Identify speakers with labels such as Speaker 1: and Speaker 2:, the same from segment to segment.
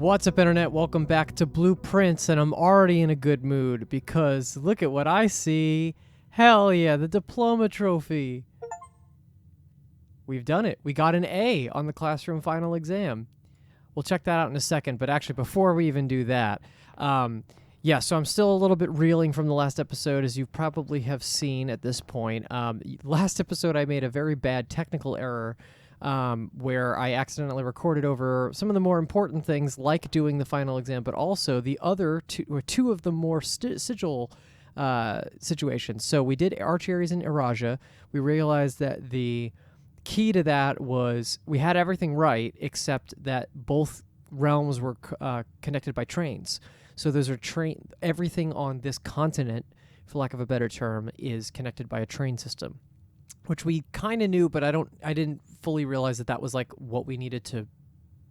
Speaker 1: What's up, Internet? Welcome back to Blueprints, and I'm already in a good mood because look at what I see. Hell yeah, the diploma trophy. We've done it. We got an A on the classroom final exam. We'll check that out in a second, but actually before we even do that, yeah, so I'm still a little bit reeling from the last episode, as you probably have seen at this point. Last episode I made a very bad technical error where I accidentally recorded over some of the more important things, like doing the final exam, but also the other two of the more sigil situations. So we did Archaeries and Iraja. We realized that the key to that was we had everything right, except that both realms were connected by trains. So those are everything on this continent, for lack of a better term, is connected by a train system, which we kind of knew, but I didn't fully realize that that was like what we needed to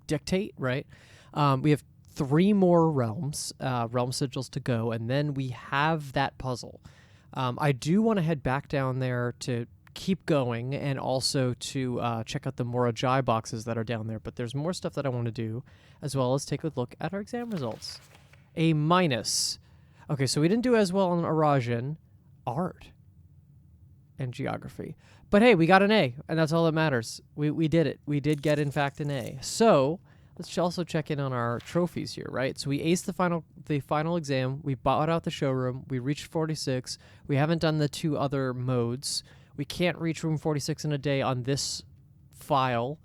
Speaker 1: dictate, right? We have 3 more realms, realm sigils to go, and then we have that puzzle. I do want to head back down there to keep going and also to check out the Morajai boxes that are down there, but there's more stuff that I want to do, as well as take a look at our exam results. A minus. Okay, so we didn't do as well on Arajan, art, and geography. But hey, we got an A, and that's all that matters. We did it. We did get, in fact, an A. So let's also check in on our trophies here, right? So we aced the final exam. We bought out the showroom. We reached 46. We haven't done the 2 other modes. We can't reach room 46 in a day on this file.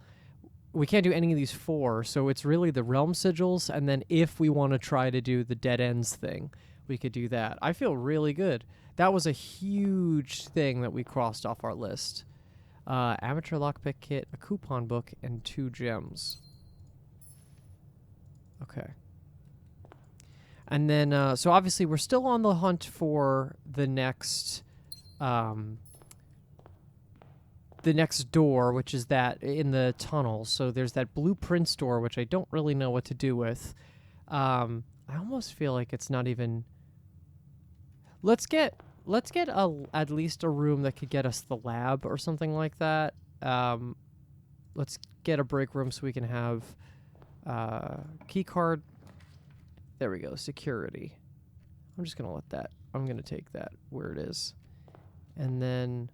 Speaker 1: We can't do any of these 4, so it's really the realm sigils, and then if we want to try to do the dead ends thing, we could do that. I feel really good. That was a huge thing that we crossed off our list. Amateur lockpick kit, a coupon book, and 2 gems. Okay. And then, so obviously we're still on the hunt for the next door, which is that in the tunnel. So there's that blueprints door, which I don't really know what to do with. I almost feel like it's not even... Let's get at least a room that could get us the lab or something like that. Let's get a break room so we can have key card. There we go. Security. I'm just gonna I'm gonna take that where it is, and then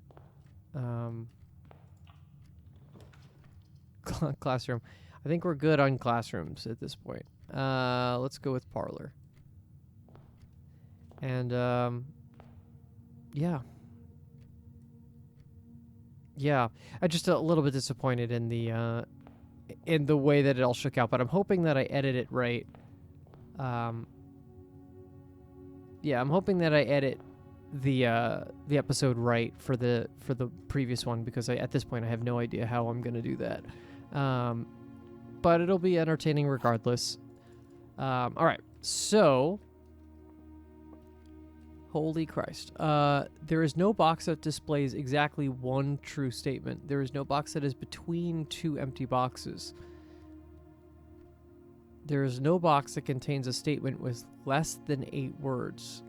Speaker 1: classroom. I think we're good on classrooms at this point. Let's go with parlor. And yeah, I'm just a little bit disappointed in the way that it all shook out, but I'm hoping that I edit it right. Yeah, I'm hoping that I edit the episode right for the previous one, because at this point I have no idea how I'm gonna do that. But it'll be entertaining regardless. All right, so. Holy Christ. There is no box that displays exactly one true statement. There is no box that is between 2 empty boxes. There is no box that contains a statement with less than 8 words.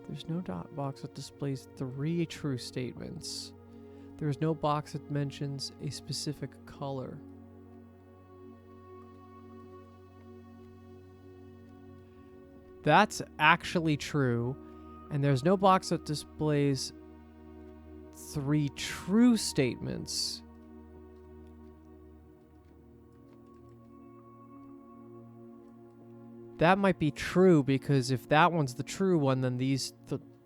Speaker 1: There's no box that displays 3 true statements. There is no box that mentions a specific color. That's actually true. And there's no box that displays 3 true statements. That might be true, because if that one's the true one, then these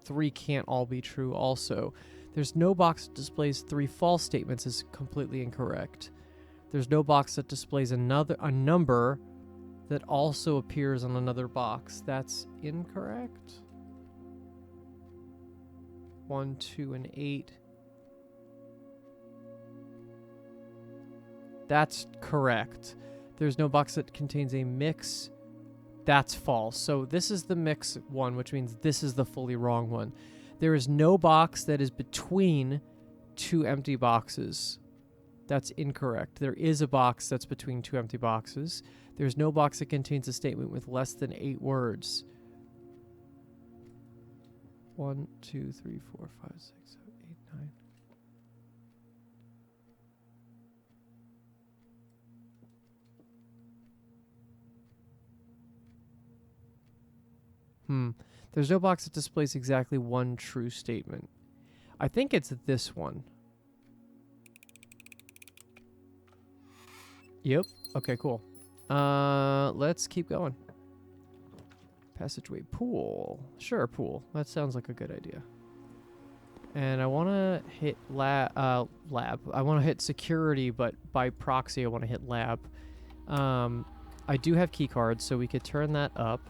Speaker 1: 3 can't all be true also. There's no box that displays 3 false statements is completely incorrect. There's no box that displays a number that also appears on another box. That's incorrect. 1, 2, and 8. That's correct. There's no box that contains a mix. That's false. So this is the mix one, which means this is the fully wrong one. There is no box that is between 2 empty boxes. That's incorrect. There is a box that's between 2 empty boxes. There's no box that contains a statement with less than 8 words. 1, 2, 3, 4, 5, 6, 7, 8, 9. There's no box that displays exactly one true statement. I think it's this one. Yep. Okay, cool. Let's keep going. Passageway pool. Sure, pool. That sounds like a good idea. And I want to hit lab. I want to hit security, but by proxy, I want to hit lab. I do have key cards, so we could turn that up.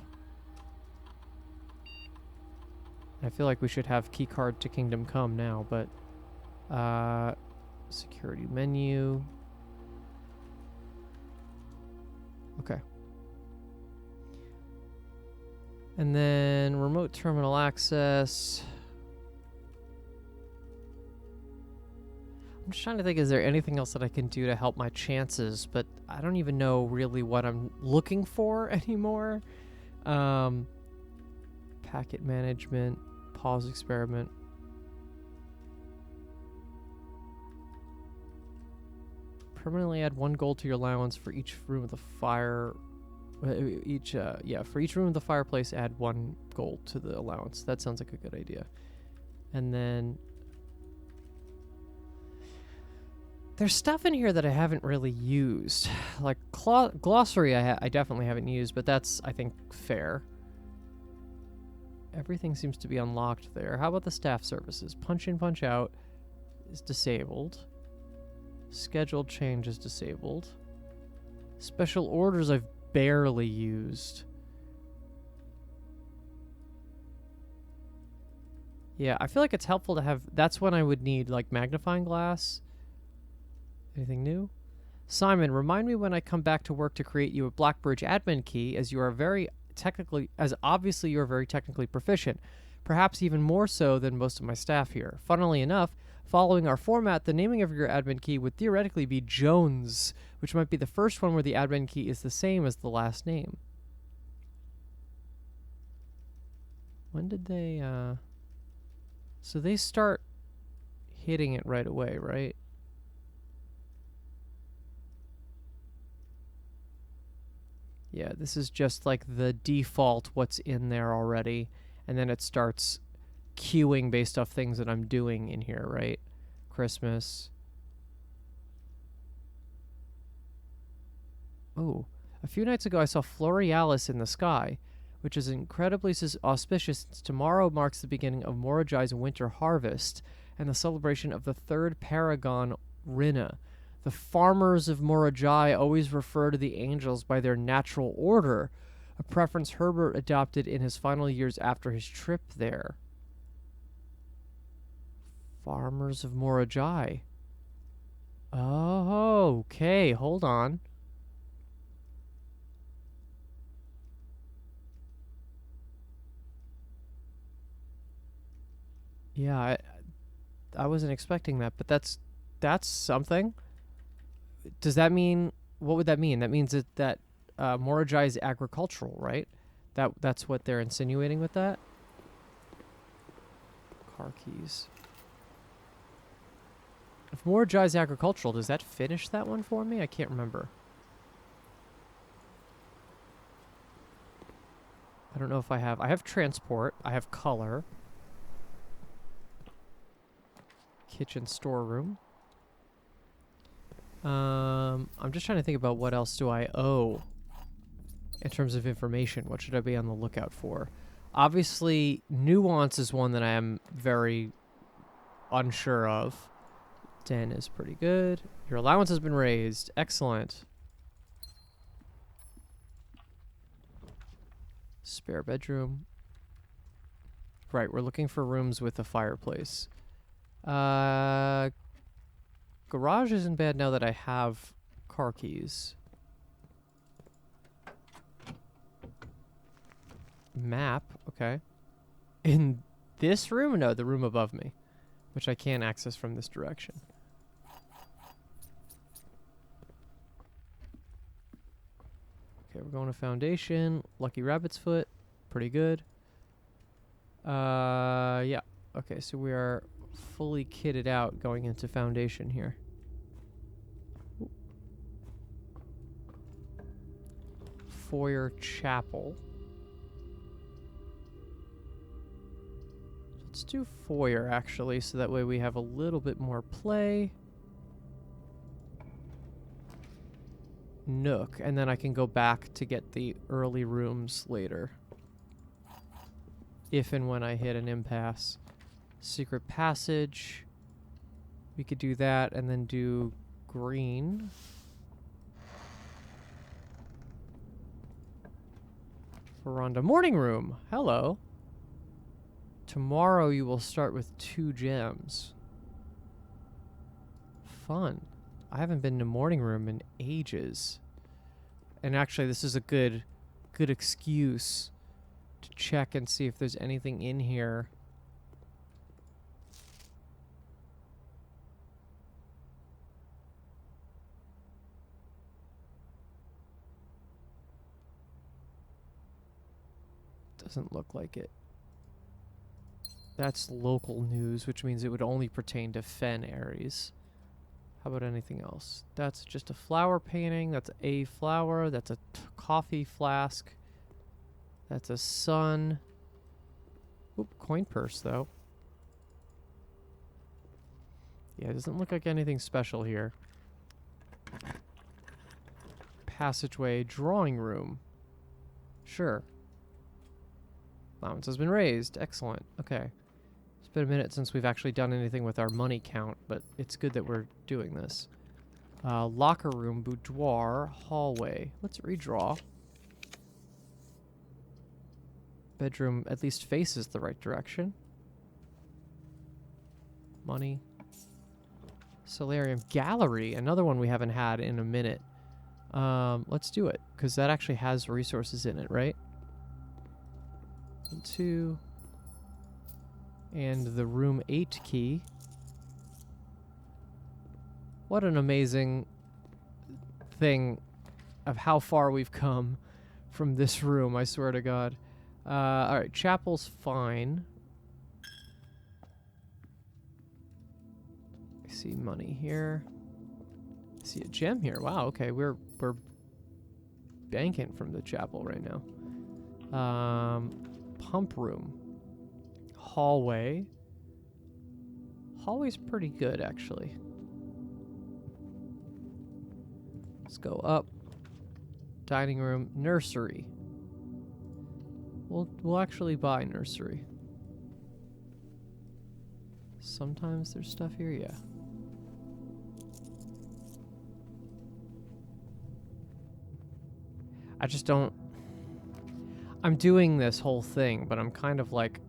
Speaker 1: I feel like we should have key card to Kingdom Come now, but security menu. Okay. And then remote terminal access. I'm just trying to think, is there anything else that I can do to help my chances? But I don't even know really what I'm looking for anymore. Packet management, pause experiment. Permanently add 1 gold to your allowance for each room of the fire. For each room of the fireplace, add 1 gold to the allowance. That sounds like a good idea. And then there's stuff in here that I haven't really used. Like glossary I definitely haven't used, but that's, I think, fair. Everything seems to be unlocked there. How about the staff services? Punch in, punch out is disabled. Scheduled change is disabled. Special orders I've barely used. Yeah, I feel like it's helpful to have... That's when I would need, like, magnifying glass. Anything new? Simon, remind me when I come back to work to create you a Blackbridge admin key, as you are very technically... As obviously you are very technically proficient. Perhaps even more so than most of my staff here. Funnily enough, following our format, the naming of your admin key would theoretically be Jones, which might be the first one where the admin key is the same as the last name. When did they, So they start hitting it right away, right? Yeah, this is just like the default what's in there already, and then it starts queuing based off things that I'm doing in here, right? Christmas. Oh, a few nights ago I saw Florealis in the sky, which is incredibly auspicious since tomorrow marks the beginning of Morajai's winter harvest and the celebration of the third paragon, Rinna. The farmers of Morajai always refer to the angels by their natural order, a preference Herbert adopted in his final years after his trip there. Farmers of Morajai. Oh, okay, hold on. Yeah, I wasn't expecting that, but that's something. Does that mean, what would that mean? That means that Morajai is agricultural, right? That's what they're insinuating with that? Car keys. If Morajai is agricultural, does that finish that one for me? I can't remember. I don't know if I have transport, I have color. Kitchen storeroom. I'm just trying to think about what else do I owe in terms of information. What should I be on the lookout for? Obviously, nuance is one that I am very unsure of. 10 is pretty good. Your allowance has been raised. Excellent. Spare bedroom. Right, we're looking for rooms with a fireplace. Garage isn't bad now that I have car keys. Map, okay. In this room? No, the room above me, which I can't access from this direction. Okay, we're going to foundation. Lucky Rabbit's Foot, pretty good. Yeah. Okay, so we are fully kitted out going into foundation here. Ooh. Foyer chapel. do foyer, actually, so that way we have a little bit more play. Nook, and then I can go back to get the early rooms later. If and when I hit an impasse. Secret passage. We could do that and then do green. Veranda. Morning room. Hello. Tomorrow you will start with 2 gems. Fun. I haven't been to morning room in ages. And actually this is a good excuse to check and see if there's anything in here. Doesn't look like it. That's local news, which means it would only pertain to Fen Aries. How about anything else? That's just a flower painting. That's a flower. That's a coffee flask. That's a sun. Oop, coin purse, though. Yeah, it doesn't look like anything special here. Passageway, drawing room. Sure. Allowance has been raised. Excellent. Okay. It's been a minute since we've actually done anything with our money count, but it's good that we're doing this. Locker room, boudoir, hallway. Let's redraw. Bedroom at least faces the right direction. Money. Solarium. Gallery. Another one we haven't had in a minute. Let's do it, because that actually has resources in it, right? 2. And the room 8 key. What an amazing thing of how far we've come from this room, I swear to God. Alright, chapel's fine. I see money here. I see a gem here. Wow, okay, we're banking from the chapel right now. Pump room. Hallway. Hallway's pretty good, actually. Let's go up. Dining room. Nursery. We'll actually buy nursery. Sometimes there's stuff here, yeah. I just don't... I'm doing this whole thing, but I'm kind of like,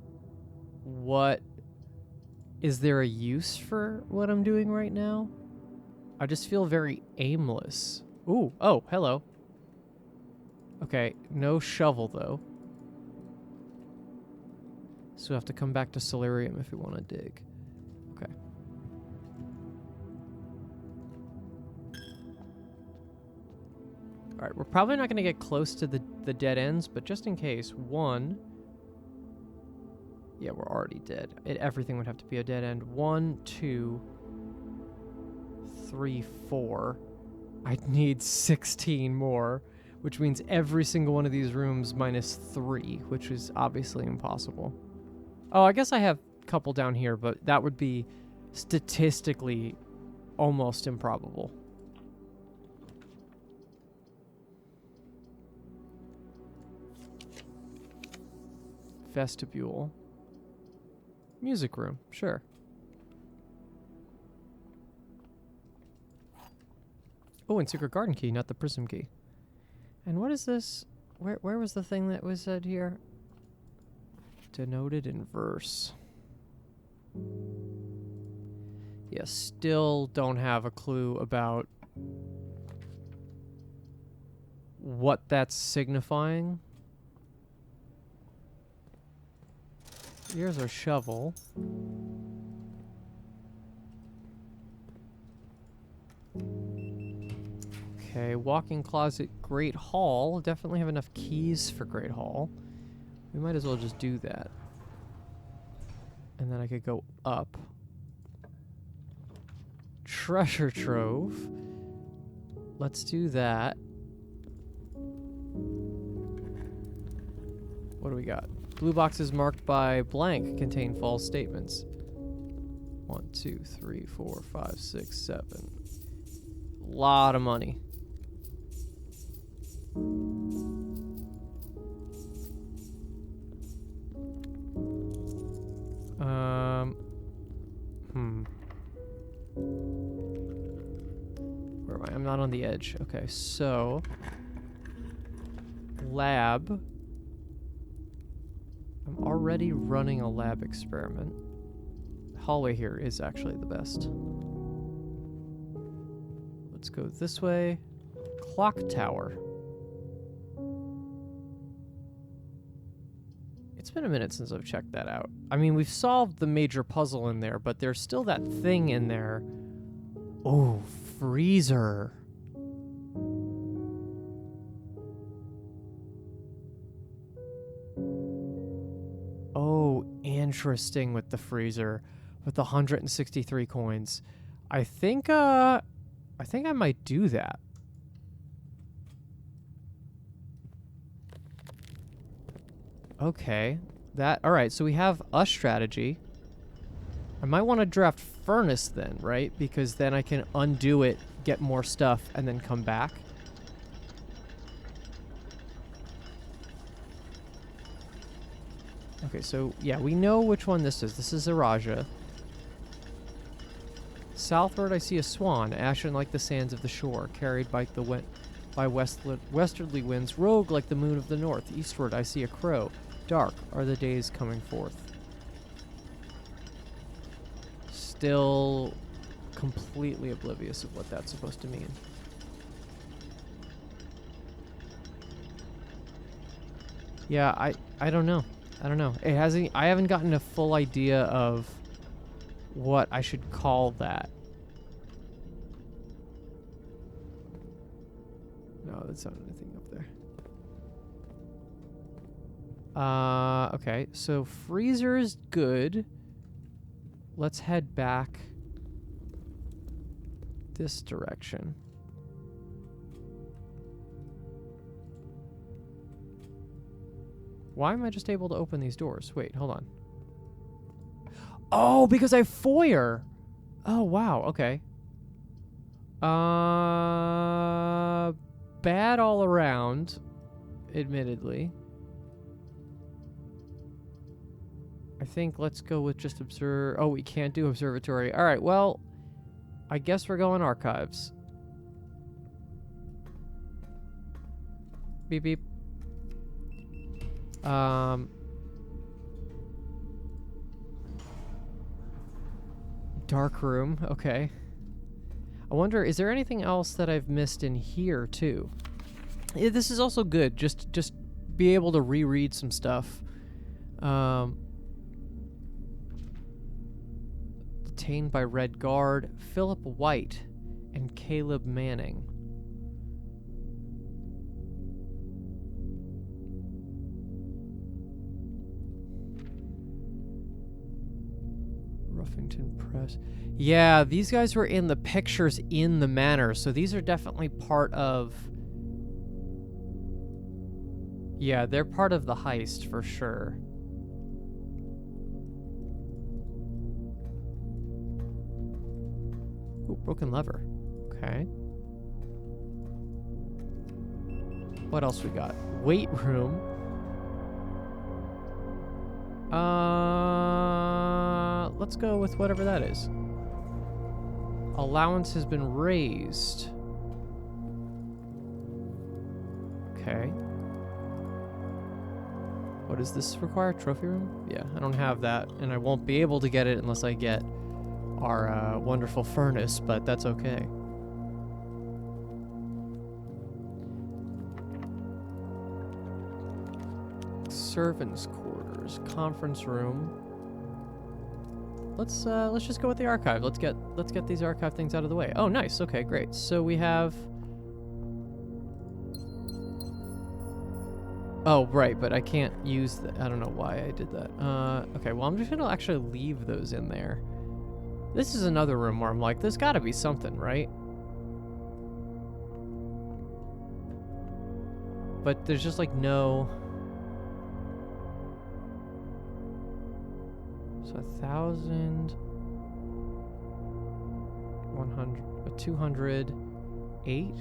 Speaker 1: what... Is there a use for what I'm doing right now? I just feel very aimless. Ooh, oh, hello. Okay, no shovel, though. So we have to come back to Solarium if we want to dig. Okay. Alright, we're probably not going to get close to the dead ends, but just in case, 1... Yeah, we're already dead. Everything would have to be a dead end. 1, 2, 3, 4. I'd need 16 more, which means every single one of these rooms minus 3, which is obviously impossible. Oh, I guess I have a couple down here, but that would be statistically almost improbable. Vestibule. Music room, sure. Oh, and secret garden key, not the prism key. And what is this? Where was the thing that was said here? Denoted in verse. Yeah, still don't have a clue about what that's signifying. Here's our shovel. Okay, walk-in closet, Great Hall. Definitely have enough keys for Great Hall. We might as well just do that. And then I could go up. Treasure trove. Let's do that. What do we got? Blue boxes marked by blank contain false statements. 1, 2, 3, 4, 5, 6, 7. Lot of money. Where am I? I'm not on the edge. Okay, so lab. I'm already running a lab experiment. The hallway here is actually the best. Let's go this way. Clock tower. It's been a minute since I've checked that out. I mean, we've solved the major puzzle in there, but there's still that thing in there. Oh, freezer. Oh, interesting with the freezer with 163 coins. I think I might do that. Okay. All right, so we have a strategy. I might want to draft furnace then, right? Because then I can undo it, get more stuff, and then come back. Okay, so yeah, we know which one this is. This is Iraja. Southward, I see a swan, ashen like the sands of the shore, carried by westerly winds, rogue like the moon of the north. Eastward, I see a crow. Dark are the days coming forth. Still completely oblivious of what that's supposed to mean. Yeah, I don't know. I don't know. I haven't gotten a full idea of what I should call that. No, that's not anything up there. Okay, so freezer is good. Let's head back this direction. Why am I just able to open these doors? Wait, hold on. Oh, because I have foyer. Oh, wow. Okay. Bad all around, admittedly. I think let's go with just observe. Oh, we can't do observatory. All right, well, I guess we're going archives. Beep, beep. Dark room, okay. I wonder, is there anything else that I've missed in here, too? Yeah, this is also good, just be able to reread some stuff. Detained by Red Guard, Philip White, and Caleb Manning. Ruffington Press. Yeah, these guys were in the pictures in the manor, so these are definitely part of... Yeah, they're part of the heist for sure. Ooh, broken lever. Okay. What else we got? Weight room. Let's go with whatever that is. Allowance has been raised. Okay. What does this require? Trophy room? Yeah, I don't have that, and I won't be able to get it unless I get our wonderful furnace, but that's okay. Servants' quarters, conference room. Let's just go with the archive. Let's get these archive things out of the way. Oh, nice. Okay, great. So we have. Oh, right, but I can't use that. I don't know why I did that. Okay, well, I'm just gonna actually leave those in there. This is another room where I'm like, there's gotta be something, right? But there's just like no... So 1,000, 100, 208.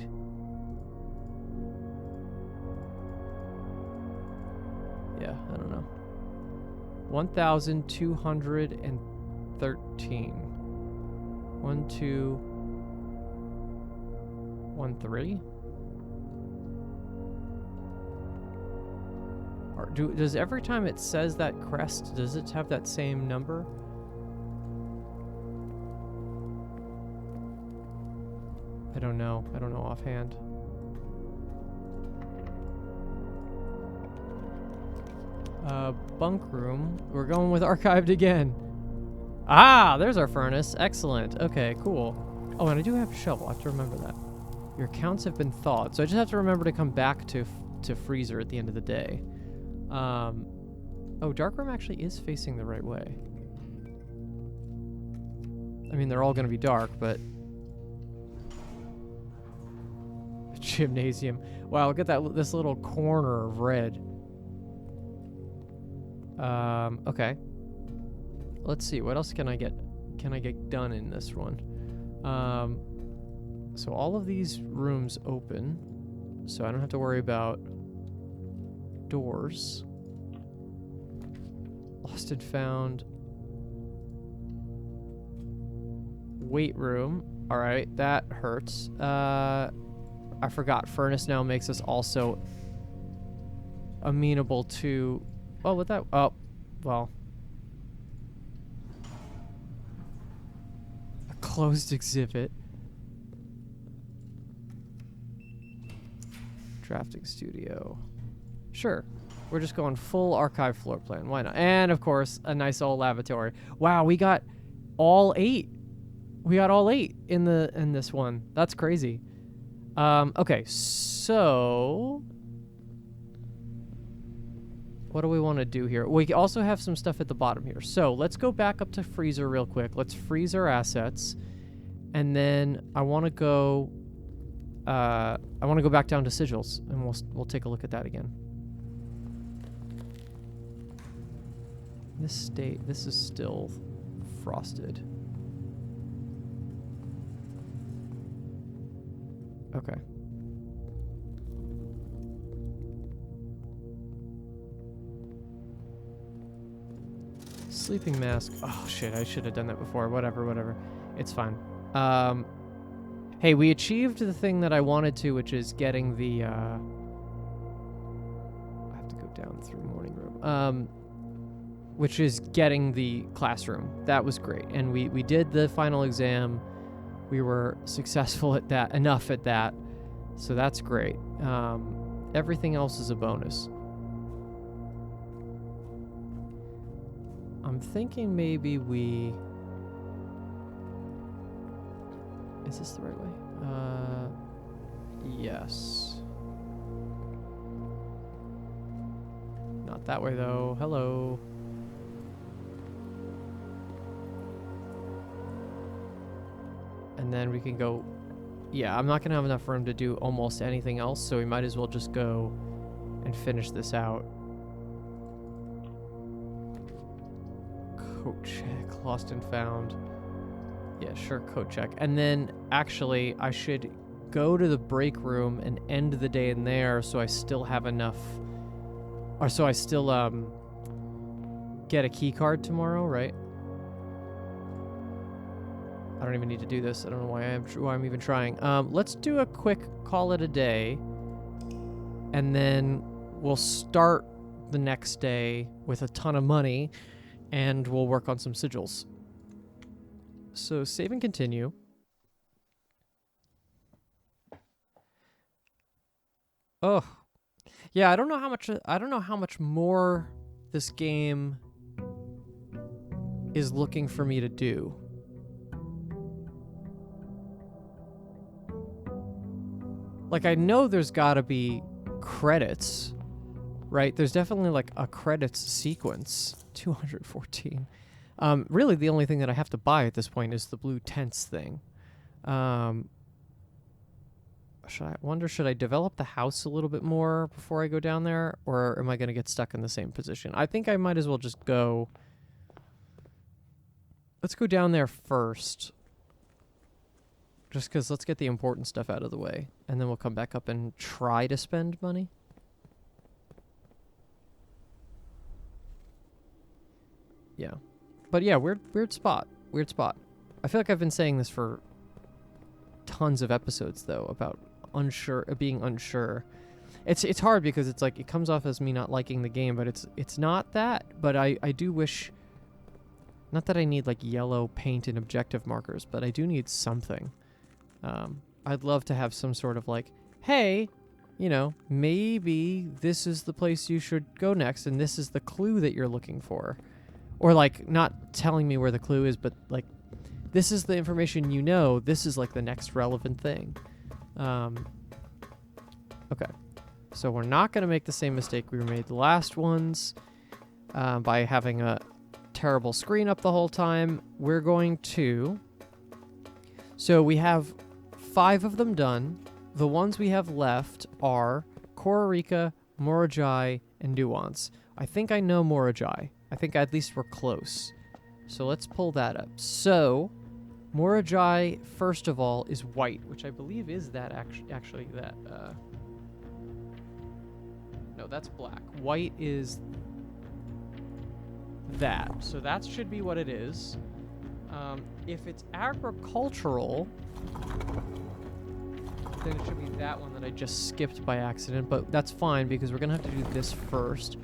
Speaker 1: Yeah, I don't know. 1,213. 1, 2, 1, 3. Or does every time it says that crest, does it have that same number? I don't know. I don't know offhand. Bunk room. We're going with archived again. Ah, there's our furnace. Excellent. Okay, cool. Oh, and I do have a shovel. I have to remember that. Your accounts have been thawed. So I just have to remember to come back to freezer at the end of the day. Oh, dark room actually is facing the right way. I mean, they're all going to be dark, but... Gymnasium. Wow, look at that, this little corner of red. Okay. Let's see, what else can I get done in this one? So all of these rooms open, so I don't have to worry about doors. Lost and found. Weight room. Alright, that hurts. I forgot, furnace now makes us also amenable to... Oh, with that... Oh, well... A closed exhibit. Drafting studio. Sure. We're just going full archive floor plan. Why not? And, of course, a nice old lavatory. Wow, we got all 8. We got all 8 in this one. That's crazy. Okay, so... What do we want to do here? We also have some stuff at the bottom here. So let's go back up to freezer real quick. Let's freeze our assets. And then I want to go... I want to go back down to sigils. And we'll take a look at that again. This is still frosted. Okay. Sleeping mask. Oh shit, I should have done that before. Whatever. It's fine. Hey, we achieved the thing that I wanted to, which is getting the I have to go down through morning room. Which is getting the classroom. That was great. And we did the final exam. We were successful at that, enough at that. So that's great. Everything else is a bonus. I'm thinking maybe we... Is this the right way? Yes. Not that way though. Hello. And then we can go... Yeah, I'm not going to have enough room to do almost anything else, so we might as well just go and finish this out. Coat check. Lost and found. Yeah, sure, coat check. And then, actually, I should go to the break room and end the day in there so I still have enough... Or so I still, get a key card tomorrow, right? I don't even need to do this. I don't know why I'm even trying. Let's do a quick call it a day. And then we'll start the next day with a ton of money. And we'll work on some sigils. So save and continue. Oh. Yeah, I don't know how much more this game is looking for me to do. Like, I know there's gotta be credits, right? There's definitely, like, a credits sequence. 214. Really, the only thing that I have to buy at this point is the blue tents thing. Should I develop the house a little bit more before I go down there? Or am I going to get stuck in the same position? I think I might as well just go Let's go down there first. Just because let's get the important stuff out of the way. And then we'll come back up and try to spend money. Yeah. But yeah, weird spot. Weird spot. I feel like I've been saying this for tons of episodes, though, about being unsure. It's hard because it's like, it comes off as me not liking the game, but it's not that. But I do wish... Not that I need, like, yellow paint and objective markers, but I do need something. I'd love to have some sort of like, hey, you know, maybe this is the place you should go next, and this is the clue that you're looking for. Or like, not telling me where the clue is, but like, this is the information you know, this is like the next relevant thing. Okay. So we're not going to make the same mistake we made the last ones by having a terrible screen up the whole time. We're going to... So we have 5 of them done. The ones we have left are Kororika, Morajai, and Nuance. I think I know Morajai. I think at least we're close. So let's pull that up. So, Morajai, first of all, is white, which I believe is that actually that... No, that's black. White is that. So that should be what it is. If it's agricultural... then it should be that one that I just skipped by accident, but that's fine because we're gonna have to do this first.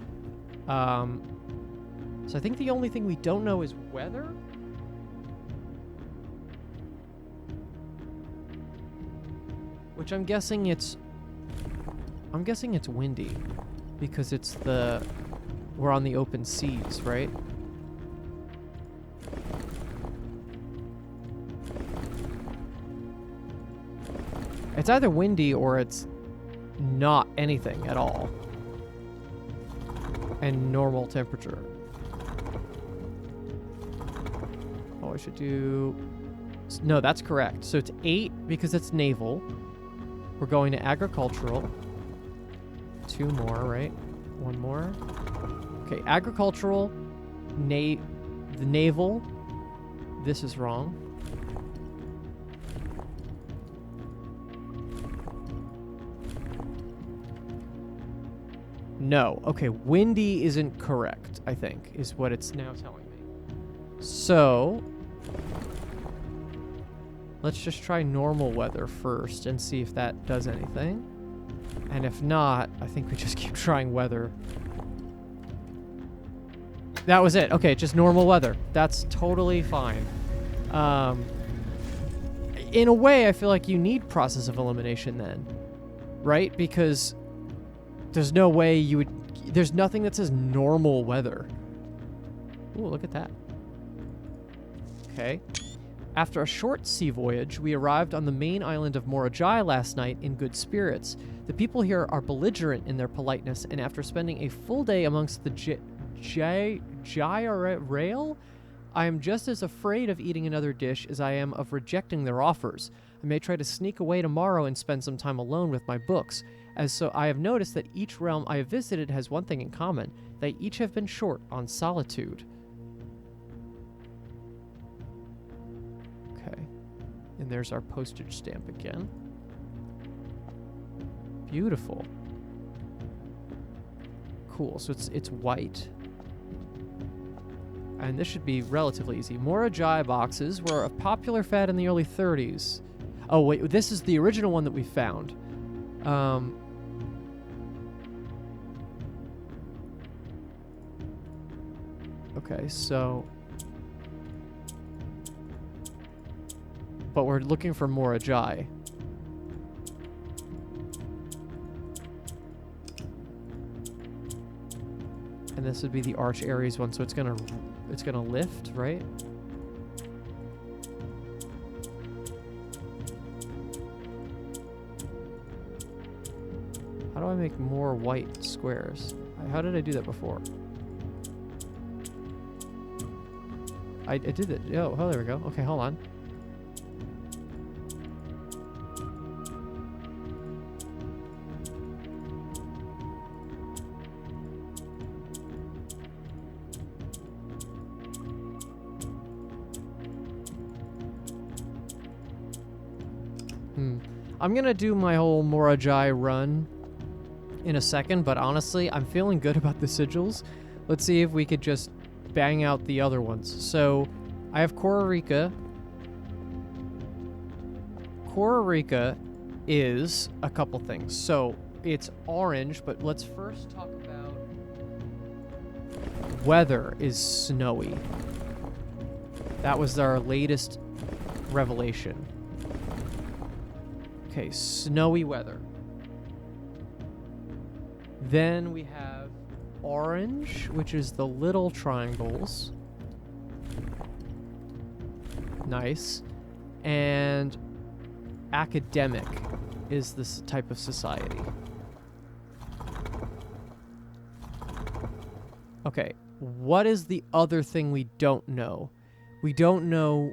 Speaker 1: So I think the only thing we don't know is weather. Which I'm guessing it's windy because we're on the open seas, right? It's either windy or it's not anything at all. And normal temperature. Oh, I should do... No, that's correct. So it's 8 because it's naval. We're going to agricultural. 2 more, right? 1 more. Okay, agricultural, the naval. This is wrong. No. Okay, windy isn't correct, I think, is what it's now telling me. So, let's just try normal weather first and see if that does anything. And if not, I think we just keep trying weather. That was it. Okay, just normal weather. That's totally fine. In a way, I feel like you need process of elimination then, right? Because there's no way you would... There's nothing that says normal weather. Ooh, look at that. Okay. After a short sea voyage, we arrived on the main island of Morajai last night in good spirits. The people here are belligerent in their politeness, and after spending a full day amongst the Gyarail, I am just as afraid of eating another dish as I am of rejecting their offers. I may try to sneak away tomorrow and spend some time alone with my books. As so, I have noticed that each realm I have visited has one thing in common. They each have been short on solitude. Okay. And there's our postage stamp again. Beautiful. Cool, so it's white. And this should be relatively easy. Morajai boxes were a popular fad in the early 30s. Oh, wait, this is the original one that we found. Okay, so... But we're looking for Morajai. And this would be the Arch Aries one, so it's gonna lift, right? How do I make more white squares? How did I do that before? I did it. Oh, there we go. Okay, hold on. I'm gonna do my whole Morajai run in a second, but honestly, I'm feeling good about the sigils. Let's see if we could just bang out the other ones. So, I have Kororika. Kororika is a couple things. So, it's orange, but let's first talk about weather is snowy. That was our latest revelation. Okay, snowy weather. Then we have orange, which is the little triangles. Nice. And academic is this type of society. Okay, what is the other thing we don't know? We don't know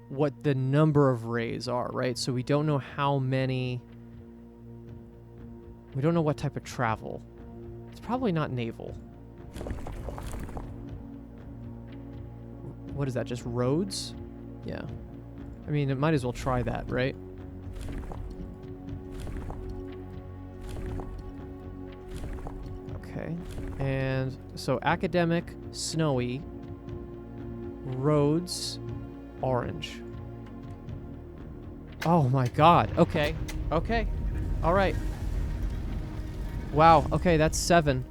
Speaker 1: what the number of rays are, right? So we don't know how many... We don't know what type of travel. It's probably not naval. What is that, just roads? Yeah. I mean, it might as well try that, right? Okay. And so academic, snowy, roads, orange. Oh my god. Okay. Okay. All right. Wow. Okay, that's 7.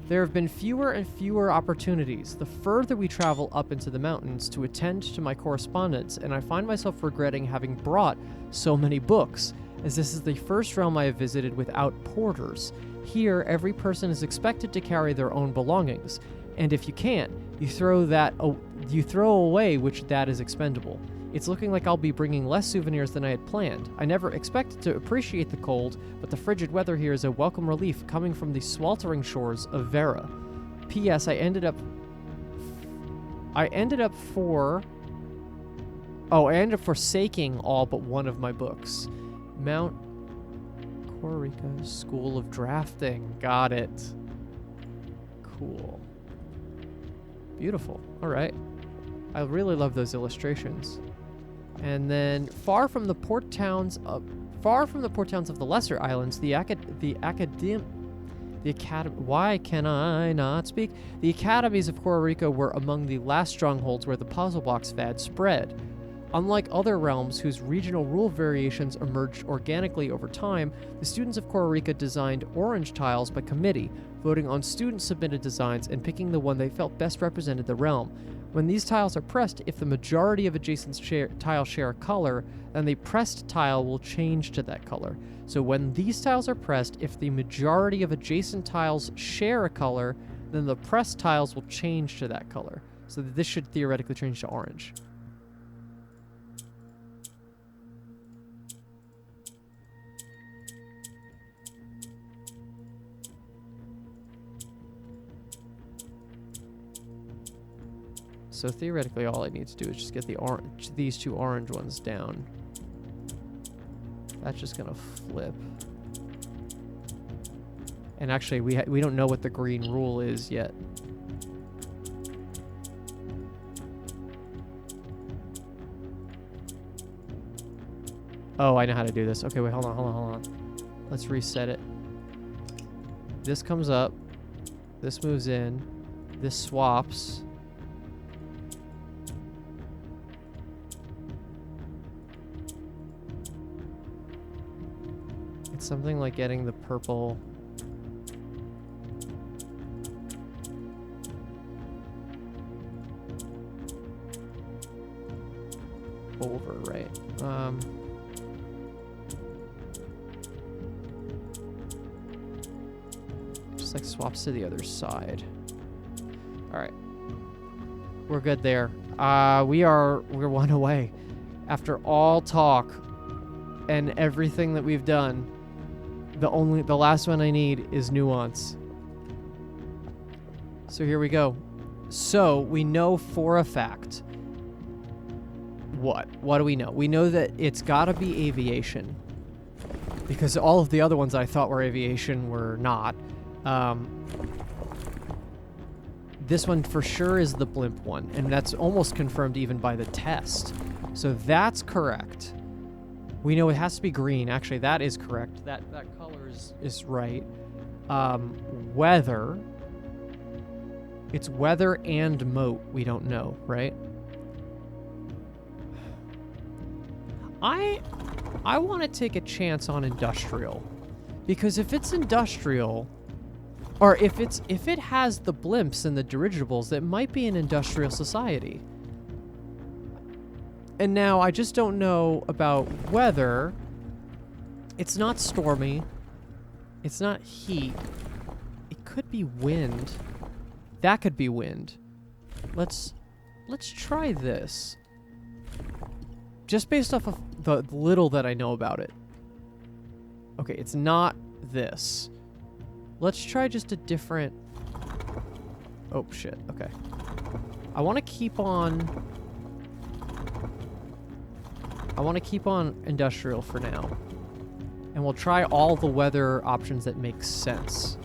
Speaker 1: There have been fewer and fewer opportunities the further we travel up into the mountains to attend to my correspondence, and I find myself regretting having brought so many books, as this is the first realm I have visited without porters. Here, every person is expected to carry their own belongings, and if you can't, you throw away which that is expendable. It's looking like I'll be bringing less souvenirs than I had planned. I never expected to appreciate the cold, but the frigid weather here is a welcome relief coming from the sweltering shores of Vera. P.S. I ended up forsaking all but one of my books. Mount Kororika School of Drafting. Got it. Cool. Beautiful. All right. I really love those illustrations. And then far from the port towns of the lesser islands, the why can I not speak? The academies of Kororika were among the last strongholds where the puzzle box fad spread. Unlike other realms whose regional rule variations emerged organically over time, the students of Kororika designed orange tiles by committee, voting on student-submitted designs and picking the one they felt best represented the realm. When these tiles are pressed, if the majority of adjacent tiles share a color, then the pressed tile will change to that color. So when these tiles are pressed, if the majority of adjacent tiles share a color, then the pressed tiles will change to that color. So this should theoretically change to orange. So theoretically, all I need to do is just get these 2 orange ones down. That's just gonna flip. And actually, we don't know what the green rule is yet. Oh, I know how to do this. Okay, wait, hold on. Let's reset it. This comes up. This moves in. This swaps. It's something like getting the purple... over, right? Just like swaps to the other side. All right, we're good there. We're 1 away. After all talk and everything that we've done, the last one I need is nuance. So here we go. So we know for a fact. What do we know? We know that it's gotta be aviation. Because all of the other ones I thought were aviation were not. This one for sure is the blimp one, and that's almost confirmed even by the test. So that's correct. We know it has to be green. Actually, that is correct. That color is right. Weather. It's weather and moat. We don't know, right? I want to take a chance on industrial, because if it's industrial, or if it has the blimps and the dirigibles, it might be an industrial society. And now I just don't know about weather. It's not stormy. It's not heat. It could be wind. That could be wind. Let's try this. Just based off of the little that I know about it. Okay, it's not this. Let's try just a different... Oh, shit. Okay. I want to keep on industrial for now. And we'll try all the weather options that make sense.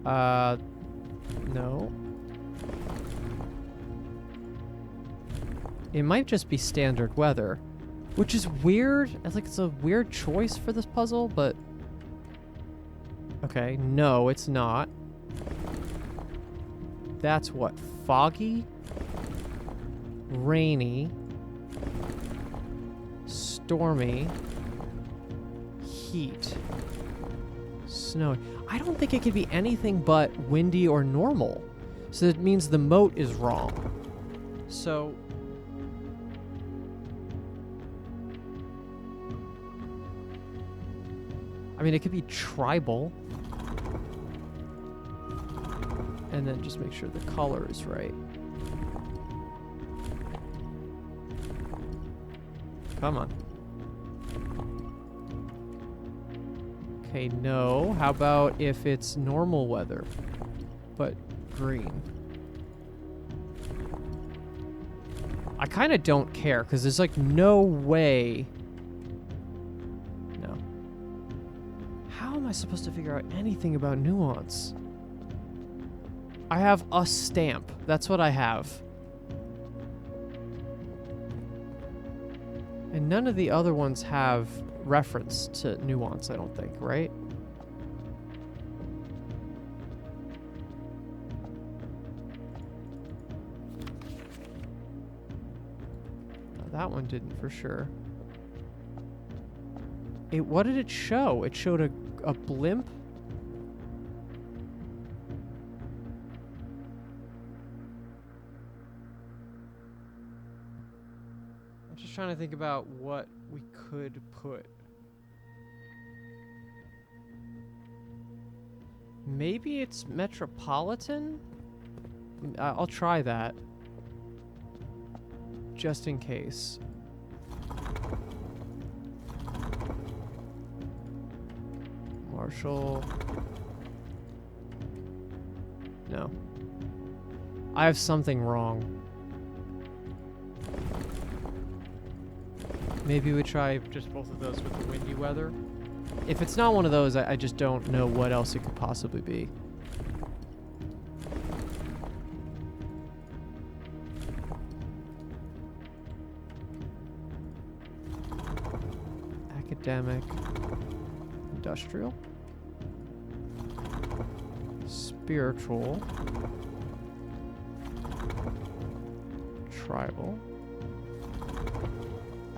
Speaker 1: No. It might just be standard weather, which is weird. It's a weird choice for this puzzle, but... Okay, no, it's not. That's what? Foggy? Rainy? Stormy? Heat? Snowy? I don't think it could be anything but windy or normal. So that means the moat is wrong. So... I mean, it could be tribal. And then just make sure the color is right. Come on. Okay, no. How about if it's normal weather, but green? I kind of don't care, because there's like no way... No. How am I supposed to figure out anything about nuance? I have a stamp. That's what I have. And none of the other ones have reference to nuance, I don't think, right? That one didn't for sure. What did it show? It showed a blimp? I'm just trying to think about what we could put. Maybe it's metropolitan? I'll try that. Just in case. Marshall. No. I have something wrong. Maybe we try just both of those with the windy weather. If it's not one of those, I just don't know what else it could possibly be. Academic. Industrial. Spiritual. Tribal.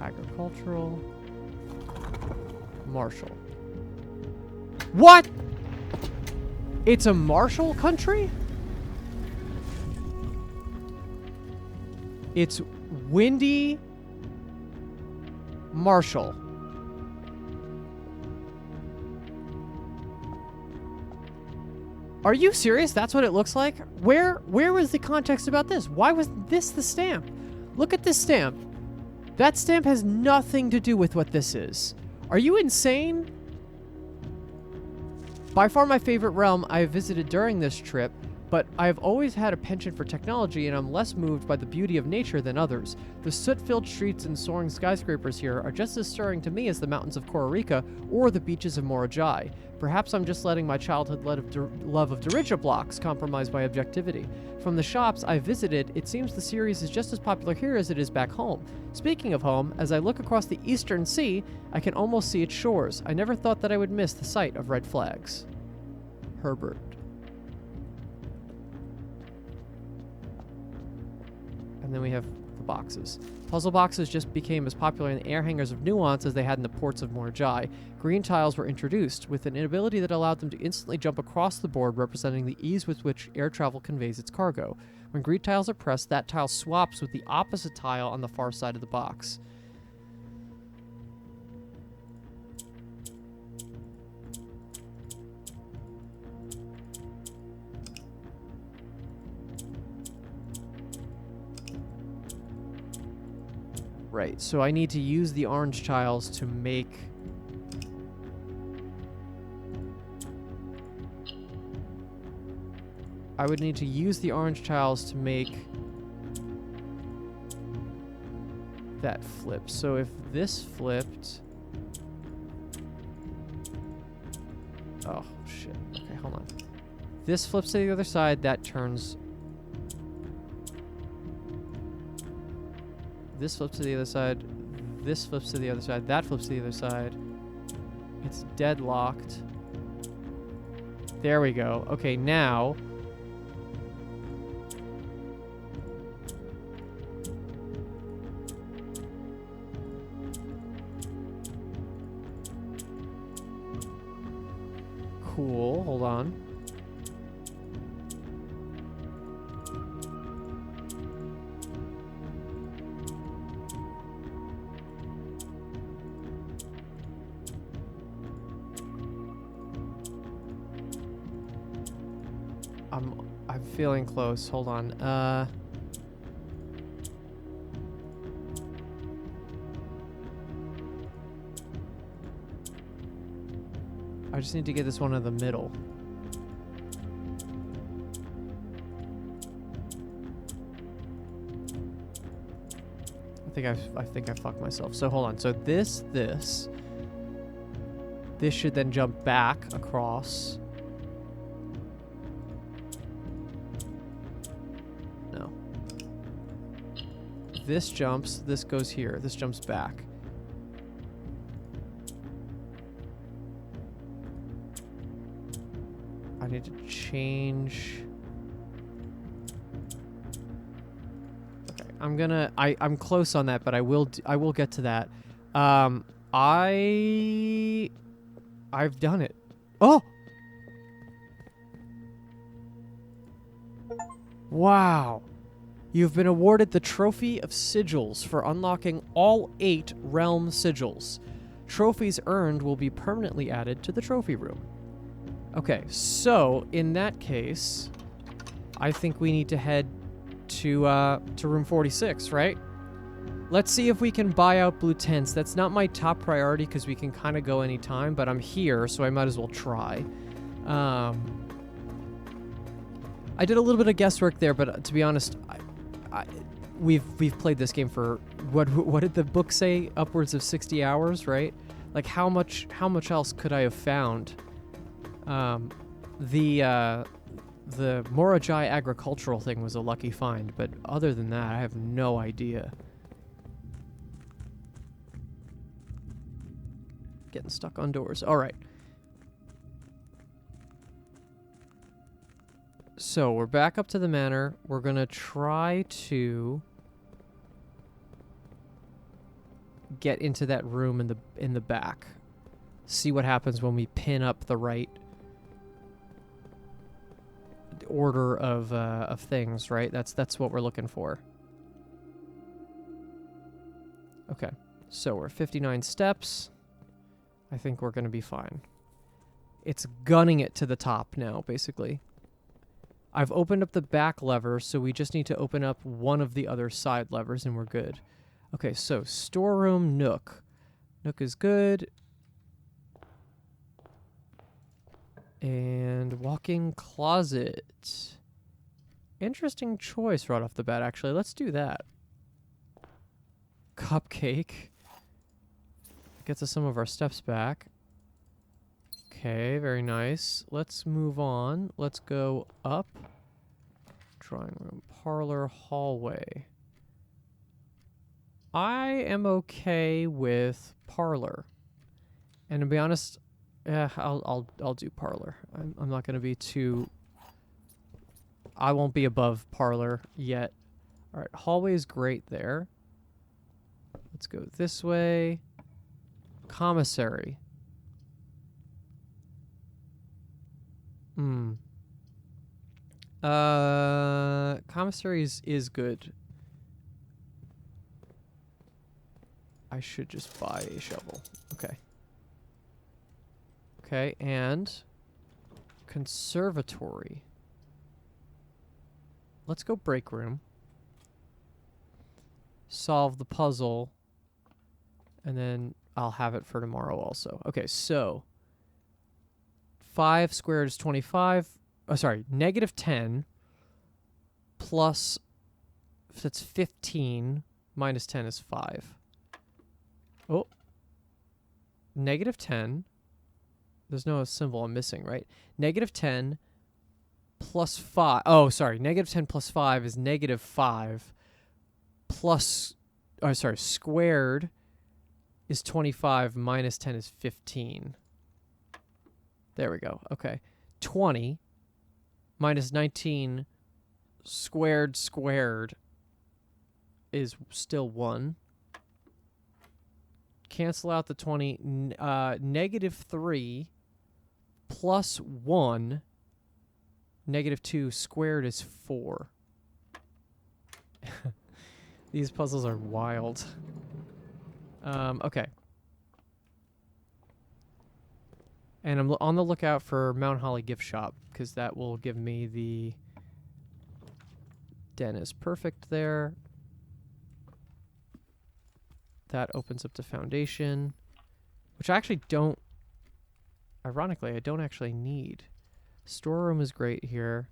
Speaker 1: Agricultural. Martial. What? It's a martial country? It's windy martial. Are you serious? That's what it looks like? Where was the context about this? Why was this the stamp? Look at this stamp. That stamp has nothing to do with what this is. Are you insane? By far my favorite realm I visited during this trip, But I have always had a penchant for technology, and I'm less moved by the beauty of nature than others. The soot-filled streets and soaring skyscrapers here are just as stirring to me as the mountains of Costa Rica or the beaches of Morajai. Perhaps I'm just letting my childhood love of dirigible blocks compromise my objectivity. From the shops I visited, it seems the series is just as popular here as it is back home. Speaking of home, as I look across the eastern sea, I can almost see its shores. I never thought that I would miss the sight of red flags. Herbert. And then we have the boxes. Puzzle boxes just became as popular in the air hangars of Nuance as they had in the ports of Morajai. Green tiles were introduced, with an ability that allowed them to instantly jump across the board, representing the ease with which air travel conveys its cargo. When green tiles are pressed, that tile swaps with the opposite tile on the far side of the box. Right, so I need to use the orange tiles to make... I would need to use the orange tiles to make that flip. So if this flipped... Oh, shit. Okay, hold on. This flips to the other side, that turns... This flips to the other side. This flips to the other side. That flips to the other side. It's deadlocked. There we go. Okay, now... Cool. Hold on. I'm feeling close. Hold on. I just need to get this one in the middle. I think I fucked myself. So hold on. So this should then jump back across. No. This jumps, this goes here. This jumps back. I need to change. Okay, I'm close on that, but I will get to that. I've done it. Oh! Wow. You've been awarded the Trophy of Sigils for unlocking all 8 realm sigils. Trophies earned will be permanently added to the trophy room. Okay, so in that case, I think we need to head to room 46, right? Let's see if we can buy out blue tents. That's not my top priority because we can kind of go anytime, but I'm here, so I might as well try. I did a little bit of guesswork there, but to be honest, we've played this game for what did the book say? Upwards of 60 hours, right? Like how much else could I have found? The Morajai agricultural thing was a lucky find, but other than that, I have no idea. Getting stuck on doors. All right. So we're back up to the manor. We're gonna try to get into that room in the back. See what happens when we pin up the right order of things, right? That's what we're looking for. Okay, so we're 59 steps. I think we're gonna be fine. It's gunning it to the top now, basically. I've opened up the back lever, so we just need to open up one of the other side levers and we're good. Okay, so storeroom nook. Nook is good. And walk-in closet. Interesting choice right off the bat, actually. Let's do that. Cupcake. Gets us some of our steps back. Okay, very nice. Let's move on. Let's go up. Drawing room, parlor, hallway. I am okay with parlor. And to be honest, I'll do parlor. I'm not going to be too... I won't be above parlor yet. All right, hallway is great there. Let's go this way. Commissary. Commissary is good. I should just buy a shovel. Okay. Okay, and conservatory. Let's go break room. Solve the puzzle. And then I'll have it for tomorrow also. Okay, so 5 squared is 25. Oh, sorry, negative 10 plus, that's 15, minus 10 is 5. Oh, negative 10. There's no symbol I'm missing, right? Negative 10 plus 5. Oh, sorry. Negative 10 plus 5 is negative 5 plus, oh, sorry, squared is 25 minus 10 is 15. There we go. Okay. 20 minus 19 squared is still 1. Cancel out the 20. Negative 3 plus 1. Negative 2 squared is 4. These puzzles are wild. Okay. And I'm on the lookout for Mount Holly gift shop, because that will give me the... Den is perfect there. That opens up the foundation, which I actually don't... Ironically, I don't actually need. Storeroom is great here.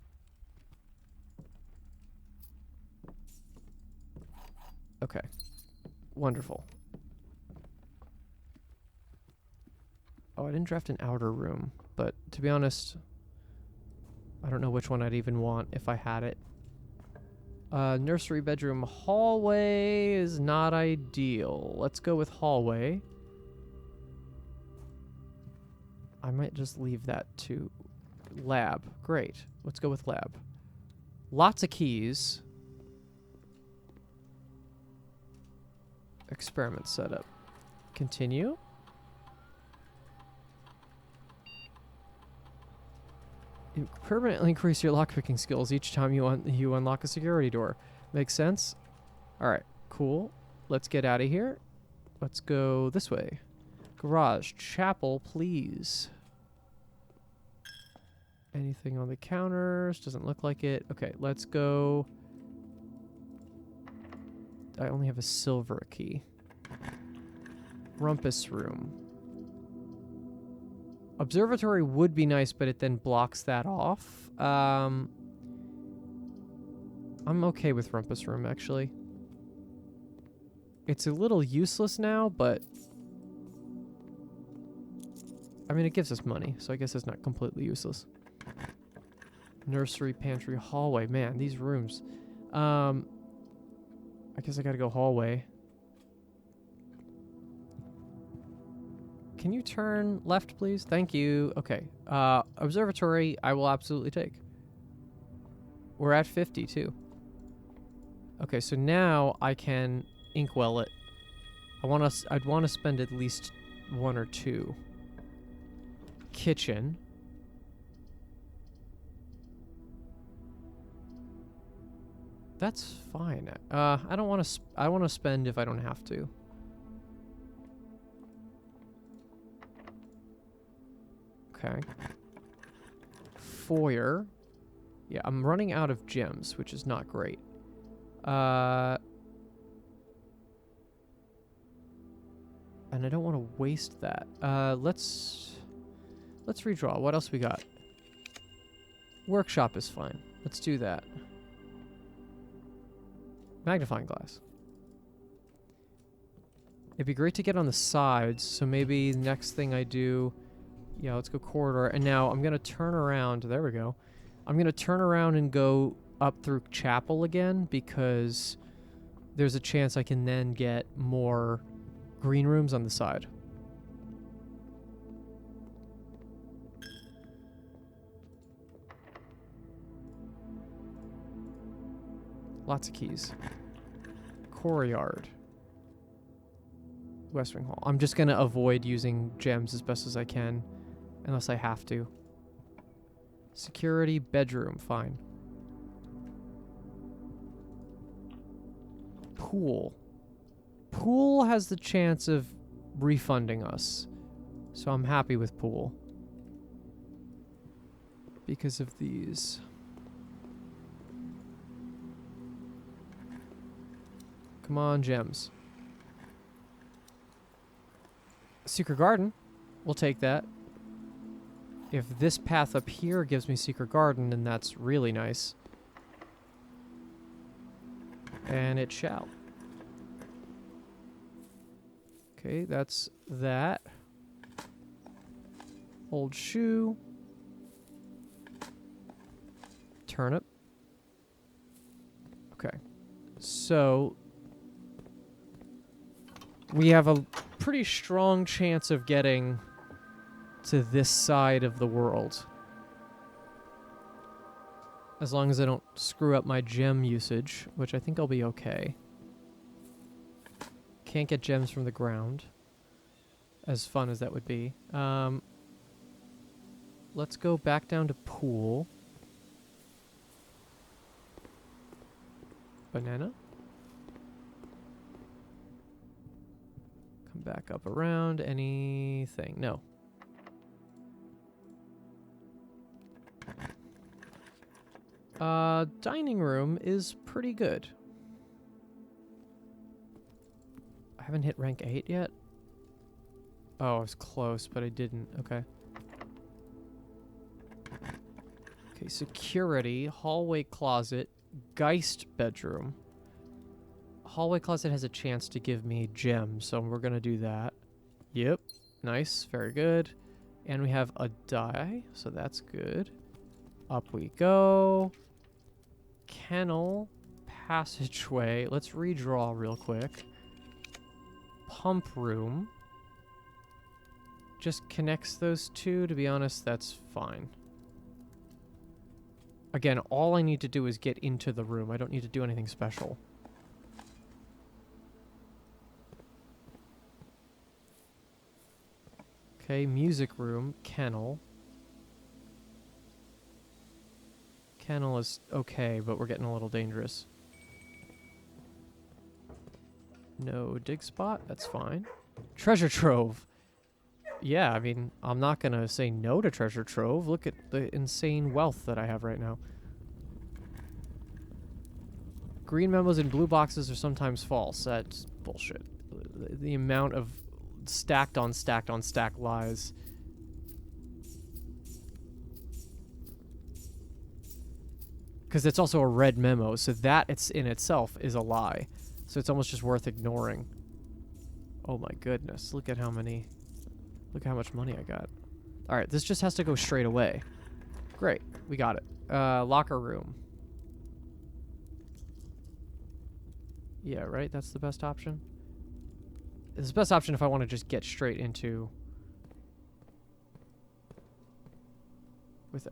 Speaker 1: Okay. Wonderful. Oh, I didn't draft an outer room, but to be honest, I don't know which one I'd even want if I had it. Nursery, bedroom, hallway is not ideal. Let's go with hallway. I might just leave that to lab. Great. Let's go with lab. Lots of keys. Experiment setup. Continue. You permanently increase your lockpicking skills each time you unlock a security door. Makes sense? Alright, cool. Let's get out of here. Let's go this way. Garage. Chapel, please. Anything on the counters? Doesn't look like it. Okay, let's go. I only have a silver key. Rumpus room. Observatory would be nice, but it then blocks that off. I'm okay with Rumpus room, actually. It's a little useless now, but... I mean, it gives us money, so I guess it's not completely useless. Nursery, pantry, hallway. Man, these rooms. I guess I gotta go hallway. Can you turn left, please? Thank you. Okay. Observatory, I will absolutely take. We're at 50, too. Okay, so now I can inkwell it. I'd want to spend at least 1 or 2. Kitchen. That's fine. I don't want to. I want to spend if I don't have to. Okay. Foyer. Yeah, I'm running out of gems, which is not great. And I don't want to waste that. Let's redraw. What else we got? Workshop is fine. Let's do that. Magnifying glass. It'd be great to get on the sides, so maybe the next thing I do... Yeah, let's go corridor. And now I'm going to turn around. There we go. I'm going to turn around and go up through chapel again, because there's a chance I can then get more green rooms on the side. Lots of keys. Courtyard. West Wing Hall. I'm just going to avoid using gems as best as I can, unless I have to. Security bedroom, fine. Pool. Pool has the chance of refunding us, so I'm happy with pool. Because of these. Come on, gems. Secret garden. We'll take that. If this path up here gives me secret garden, then that's really nice. And it shall. Okay, that's that. Old shoe. Turnip. Okay. So we have a pretty strong chance of getting to this side of the world. As long as I don't screw up my gem usage, which I think I'll be okay. Can't get gems from the ground. As fun as that would be. Let's go back down to pool. Banana. Come back up around. Anything? No. Dining room is pretty good. I haven't hit rank 8 yet. Oh, I was close, but I didn't. Okay. Okay, security, hallway closet, Geist bedroom. Hallway closet has a chance to give me gems, so we're gonna do that. Yep. Nice. Very good. And we have a die, so that's good. Up we go. Kennel, passageway. Let's redraw real quick. Pump room. Just connects those two. To be honest, that's fine. Again, all I need to do is get into the room. I don't need to do anything special. Okay, music room, kennel. Kennel is okay, but we're getting a little dangerous. No dig spot, that's fine. Treasure trove. Yeah, I mean, I'm not gonna say no to treasure trove. Look at the insane wealth that I have right now. Green memos and blue boxes are sometimes false. That's bullshit. The amount of stacked on stacked on stacked lies. Because it's also a red memo, so that it's in itself is a lie. So it's almost just worth ignoring. Oh my goodness, look at how many... Look at how much money I got. Alright, this just has to go straight away. Great, we got it. Locker room. Yeah, right? That's the best option? It's the best option if I want to just get straight into...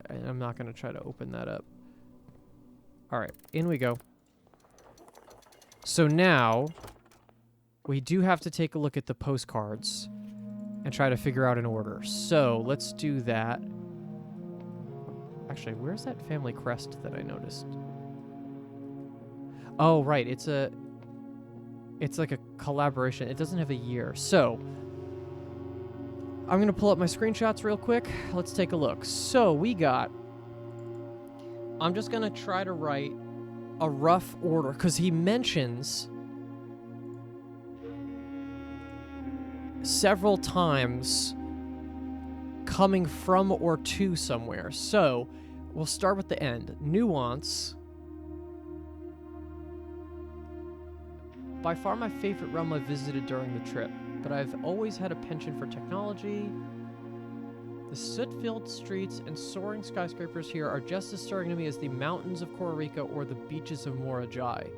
Speaker 1: And I'm not going to try to open that up. Alright, in we go. So now, we do have to take a look at the postcards and try to figure out an order. So, let's do that. Actually, where's that family crest that I noticed? Oh, right, it's like a collaboration. It doesn't have a year. So, I'm going to pull up my screenshots real quick. Let's take a look. So, we got... I'm just going to try to write a rough order, because he mentions several times coming from or to somewhere. So, we'll start with the end. Nuance. by far my favorite realm I've visited during the trip, but I've always had a penchant for technology. The soot-filled streets and soaring skyscrapers here are just as stirring to me as the mountains of Costa Rica or the beaches of Morajai.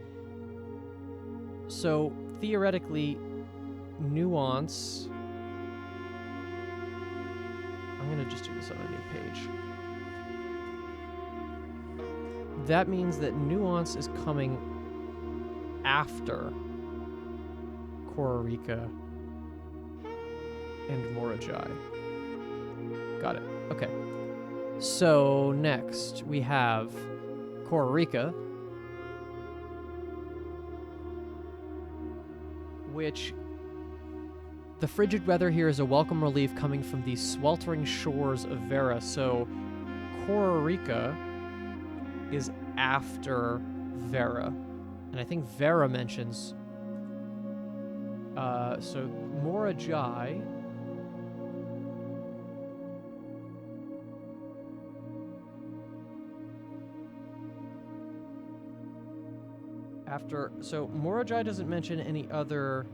Speaker 1: So, theoretically, nuance... I'm going to just do this on a new page. That means that nuance is coming after Costa Rica and Morajai. Got it. Okay. So next we have Costa Rica, which the frigid weather here is a welcome relief coming from the sweltering shores of Vera. So Costa Rica is after Vera. And I think Vera mentions... so Morajai... So Morajai doesn't mention any other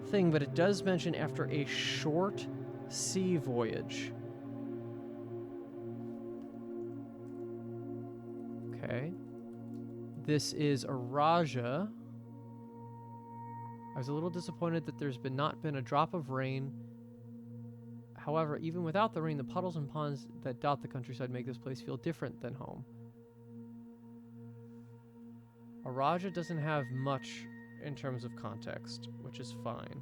Speaker 1: thing, but it does mention after a short sea voyage. Okay. This is a Raja. I was a little disappointed that there's not been a drop of rain. However, even without the rain, the puddles and ponds that dot the countryside make this place feel different than home. A Raja doesn't have much in terms of context, which is fine.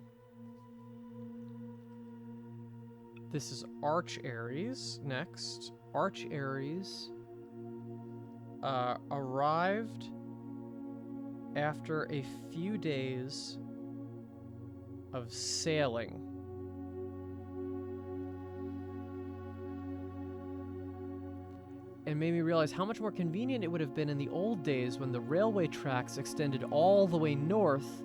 Speaker 1: This is Arch Aries next. Arch Aries arrived after a few days of sailing. And made me realize how much more convenient it would have been in the old days when the railway tracks extended all the way north.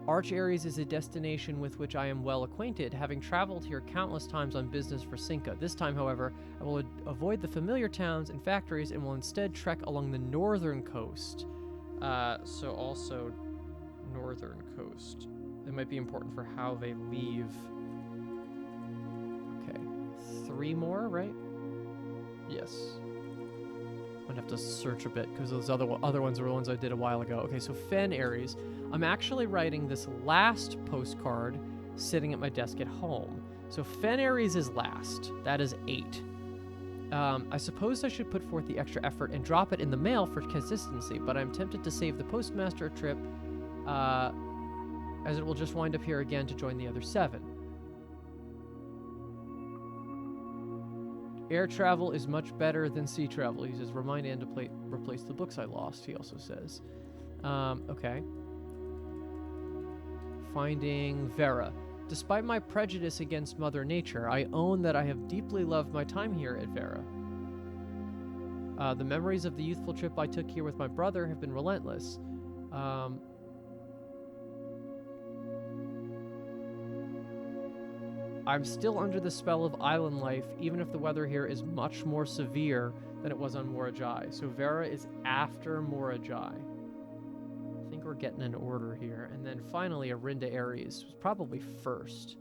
Speaker 1: Arch Aries is a destination with which I am well acquainted, having traveled here countless times on business for Cinca. This time, however, I will avoid the familiar towns and factories and will instead trek along the northern coast. So also northern coast. It might be important for how they leave. Okay, 3 more, right? Yes. I'm gonna have to search a bit because those other ones are the ones I did a while ago. Okay, so Fen Aries. I'm actually writing this last postcard sitting at my desk at home. So Fen Aries is last. That is 8. I suppose I should put forth the extra effort and drop it in the mail for consistency, but I'm tempted to save the postmaster a trip, as it will just wind up here again to join the other 7. Air travel is much better than sea travel. He says, remind Anne to replace the books I lost, he also says. Okay. Finding Vera. Despite my prejudice against Mother Nature, I own that I have deeply loved my time here at Vera. The memories of the youthful trip I took here with my brother have been relentless. I'm still under the spell of island life, even if the weather here is much more severe than it was on Morajai. So Vera is after Morajai. I think we're getting an order here. And then finally, Arinda Aries was probably first.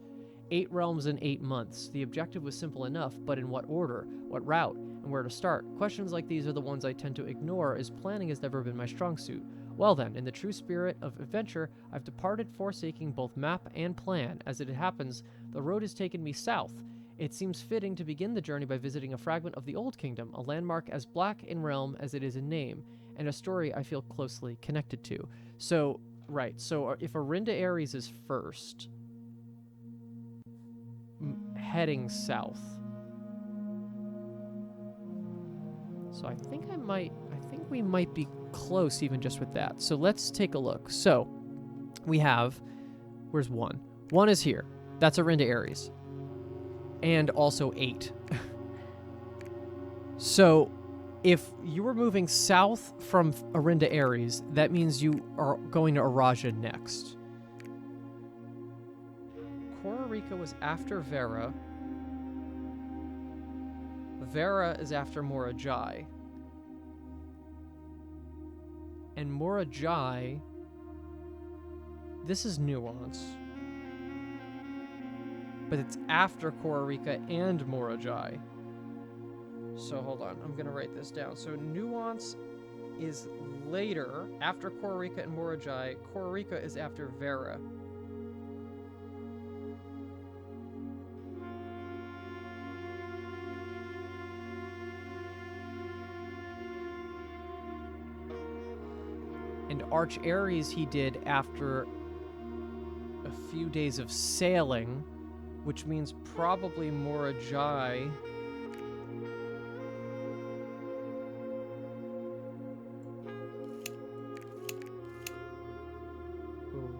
Speaker 1: 8 realms in 8 months. The objective was simple enough, but in what order, what route, and where to start? Questions like these are the ones I tend to ignore, as planning has never been my strong suit. Well then, in the true spirit of adventure, I've departed forsaking both map and plan. As it happens, the road has taken me south. It seems fitting to begin the journey by visiting a fragment of the Old Kingdom, a landmark as black in realm as it is in name, and a story I feel closely connected to. So, right, so if Arinda Aries is first, heading south. So I think we might be close even just with that. So let's take a look. So we have, where's 1? 1 is here. That's Arinda Aries. And also 8. So if you were moving south from Arinda Aries, that means you are going to Araja next. Costa Rica was after Vera. Vera is after Morajai. And Morajai This is Nuance. But it's after Kororika and Morajai. So hold on, I'm gonna write this down. So Nuance is later, after Kororika and Morajai. Kororika is after Vera. And Arch Ares he did after a few days of sailing, which means probably Morajai. Ooh.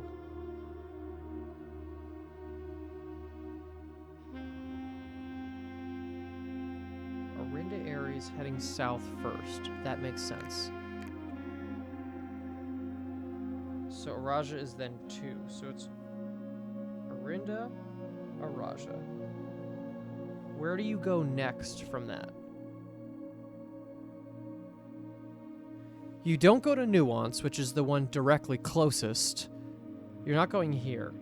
Speaker 1: Arinda Ares heading south first. That makes sense. So Araja is then 2. So it's Arinda, Araja. Where do you go next from that? You don't go to Nuance, which is the one directly closest. You're not going here.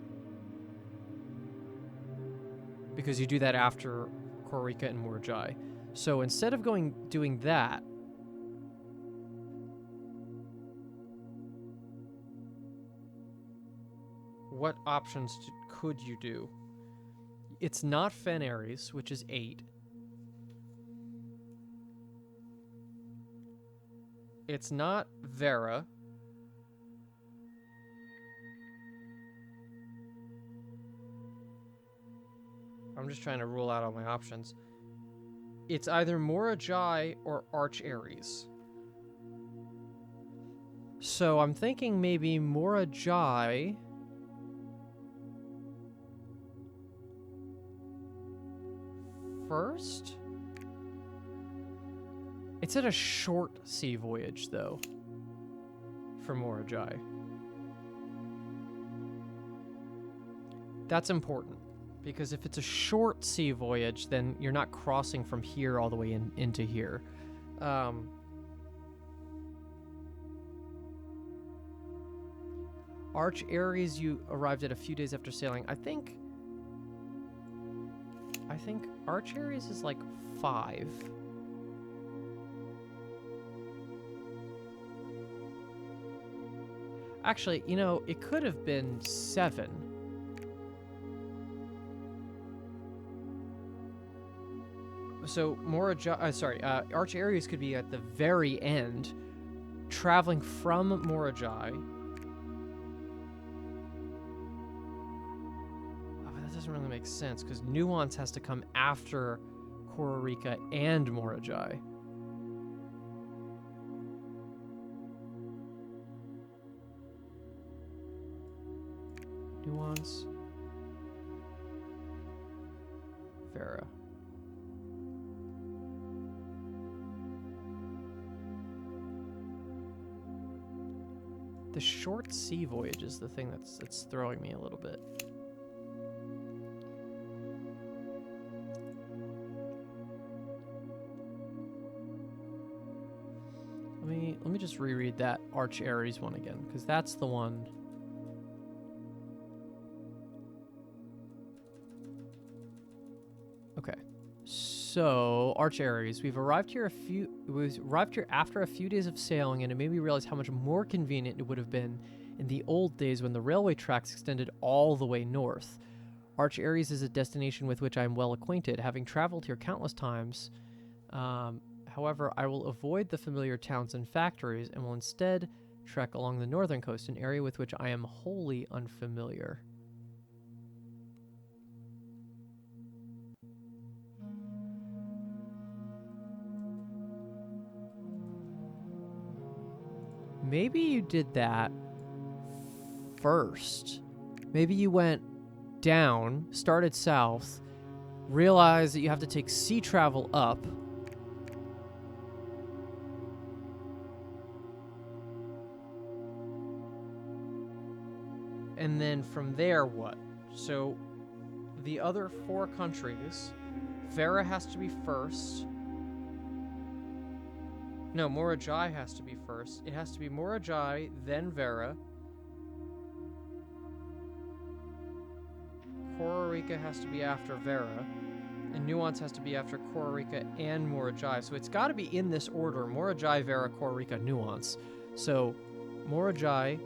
Speaker 1: Because you do that after Kororika and Morajai. So instead of doing that, what options could you do? It's not Fen Ares, which is 8. It's not Vera. I'm just trying to rule out all my options. It's either Morajai or Arch Ares. So I'm thinking maybe Morajai first? It's at a short sea voyage, though, for Morajai. That's important, because if it's a short sea voyage, then you're not crossing from here all the way into here. Arch Ares, you arrived at a few days after sailing. I think Arch Ares is like 5. Actually, you know, it could have been 7. So Arch Ares could be at the very end, traveling from Morajai. Oh, but that doesn't really make sense, because Nuance has to come after Kororika and Morajai. Nuance. Vera. The short sea voyage is the thing that's throwing me a little bit. Let me just reread that Arch Ares one again, because that's the one. Okay. So, Arch Ares, we've arrived here after a few days of sailing, and it made me realize how much more convenient it would have been in the old days when the railway tracks extended all the way north. Arch Ares is a destination with which I am well acquainted, having traveled here countless times. However, I will avoid the familiar towns and factories and will instead trek along the northern coast, an area with which I am wholly unfamiliar. Maybe you did that first. Maybe you went down, started south, realized that you have to take sea travel up, and then from there, what? So the other 4 countries, Vera has to be first. No, Morajai has to be first. It has to be Morajai, then Vera. Kororika has to be after Vera, and Nuance has to be after Kororika and Morajai. So it's got to be in this order: Morajai, Vera, Kororika, Nuance. So Morajai,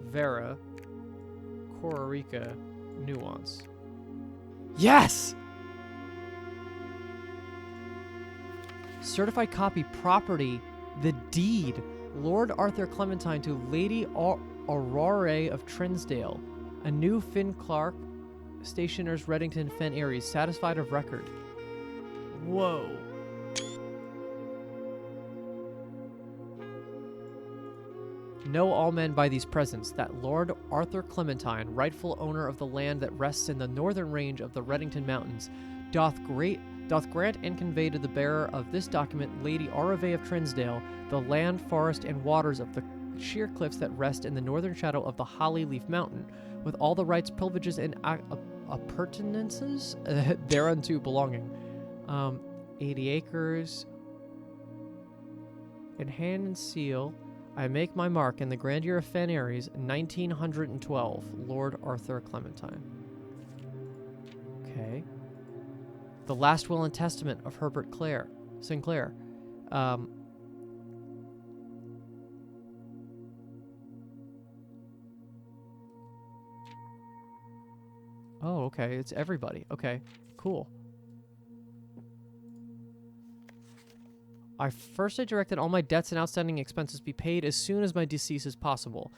Speaker 1: Vera, Kororika, Nuance. Yes! Certified copy property, the deed. Lord Arthur Clementine to Lady Aurore of Trinsdale. A new Finn Clark, Stationers Reddington Fen Aries, satisfied of record. Whoa. Know all men by these presents that Lord Arthur Clementine, rightful owner of the land that rests in the northern range of the Reddington Mountains, doth grant and convey to the bearer of this document, Lady Aurove of Trinsdale, the land, forest, and waters of the sheer cliffs that rest in the northern shadow of the Holly Leaf Mountain, with all the rights, privileges, and appurtenances thereunto belonging. 80 acres. In hand and seal, I make my mark in the grandeur of Fen Aries, 1912, Lord Arthur Clementine. Okay. The last will and testament of Herbert Sinclair. Oh, okay. It's everybody. Okay, cool. I directed all my debts and outstanding expenses be paid as soon as my decease is possible.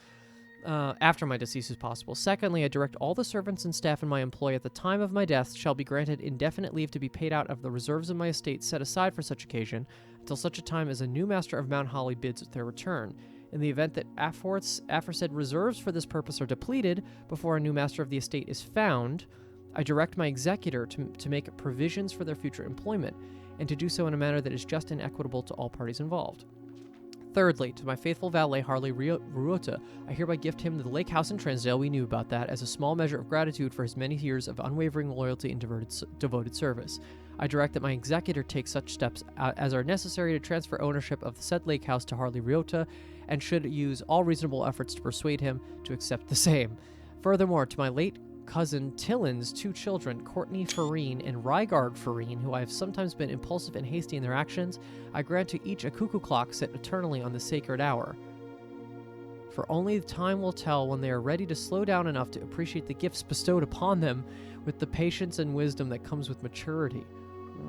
Speaker 1: After my decease is possible. Secondly, I direct all the servants and staff in my employ at the time of my death shall be granted indefinite leave to be paid out of the reserves of my estate set aside for such occasion, until such a time as a new master of Mount Holly bids their return. In the event that aforesaid reserves for this purpose are depleted before a new master of the estate is found, I direct my executor to make provisions for their future employment, and to do so in a manner that is just and equitable to all parties involved. Thirdly, to my faithful valet Harley Ruota, I hereby gift him the lake house in Trinsdale, we knew about that, as a small measure of gratitude for his many years of unwavering loyalty and devoted service. I direct that my executor take such steps as are necessary to transfer ownership of the said lake house to Harley Ruota, and should use all reasonable efforts to persuade him to accept the same. Furthermore, to my late cousin Tillin's 2 children, Courtney Farine and Rygard Farine, who I have sometimes been impulsive and hasty in their actions, I grant to each a cuckoo clock set eternally on the sacred hour. For only time will tell when they are ready to slow down enough to appreciate the gifts bestowed upon them with the patience and wisdom that comes with maturity.